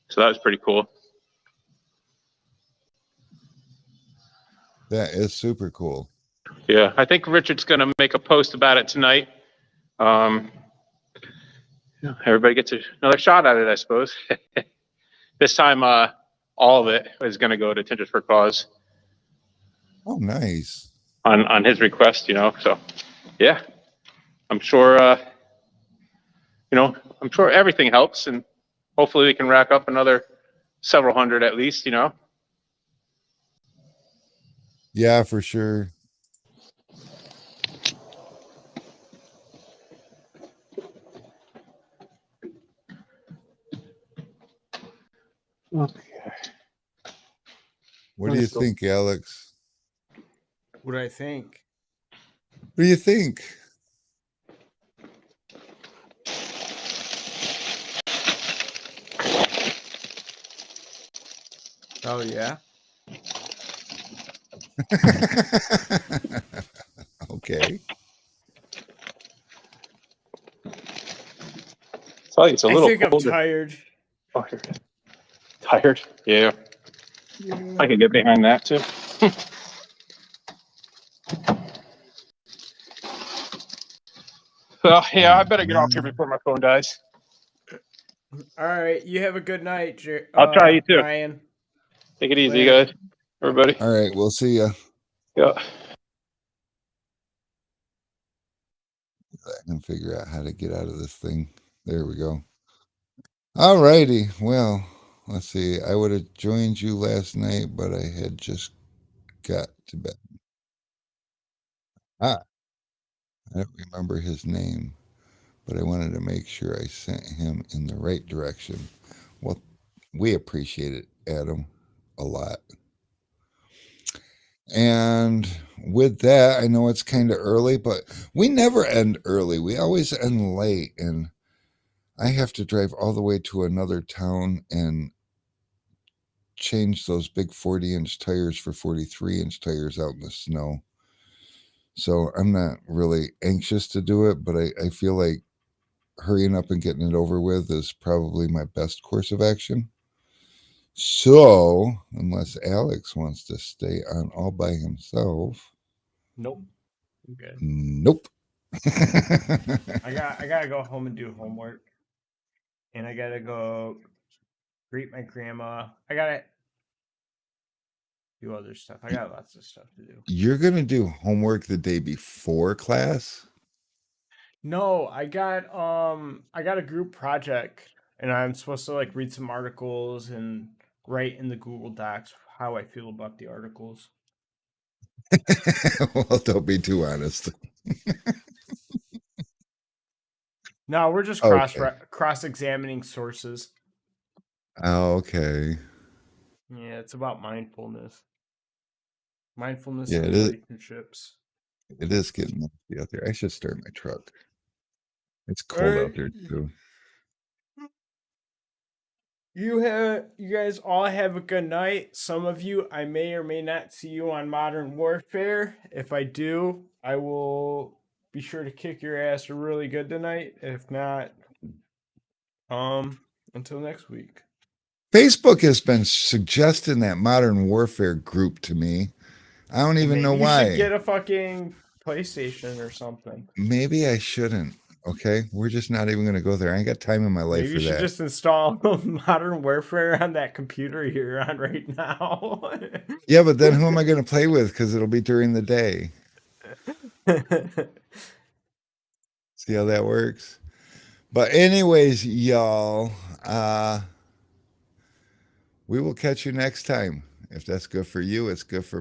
So that was pretty cool. That is super cool. Yeah, I think Richard's going to make a post about it tonight. Everybody gets another shot at it, I suppose. This time, all of it is going to go to Tinted for a Cause Oh, nice. on his request, So, yeah, I'm sure, I'm sure everything helps, and hopefully we can rack up another several hundred at least, Yeah, for sure. Okay. What do you Still- think, Alex? What do I think? What do you think? Oh yeah. Okay. Tell you, it's a I little think I'm colder. tired. Oh, you're tired? Yeah, I can get behind that too. Well, yeah, I better get off here before my phone dies. All right. You have a good night, I'll try you too. Ryan. Take it easy, Later. guys. Everybody. All right, we'll see ya. Yeah. I can figure out how to get out of this thing. There we go. All righty. Well, let's see. I would have joined you last night, but I had just got to bed. I don't remember his name, but I wanted to make sure I sent him in the right direction. Well, we appreciate it, Adam, a lot. And with that, I know it's kind of early, but we never end early. We always end late. And I have to drive all the way to another town and change those big 40-inch tires for 43-inch tires out in the snow. So I'm not really anxious to do it, but I feel like hurrying up and getting it over with is probably my best course of action. So, unless Alex wants to stay on all by himself, Nope. I'm good. nope. I gotta go home and do homework. And I gotta go greet my grandma. I gotta do other stuff. I got lots of stuff to do. You're going to do homework the day before class? No, I got a group project and I'm supposed to like read some articles and write in the Google Docs how I feel about the articles. Well, don't be too honest. No, we're just Okay. cross examining sources. Okay. Yeah, it's about mindfulness. Mindfulness Yeah, in it is. relationships. It is getting nasty out there. I should start my truck. It's cold out there too. You guys all have a good night. Some of you I may or may not see you on Modern Warfare. If I do, I will be sure to kick your ass really good tonight. If not, until next week. Facebook has been suggesting that Modern Warfare group to me. I don't even know You why. should get a fucking PlayStation or something. Maybe I shouldn't. Okay, we're just not even going to go there. I ain't got time in my life Maybe for you should that. just install Modern Warfare on that computer you're on right now. Yeah, but then who am I going to play with? Because it'll be during the day. See how that works? But anyways, y'all, we will catch you next time. If that's good for you, it's good for me.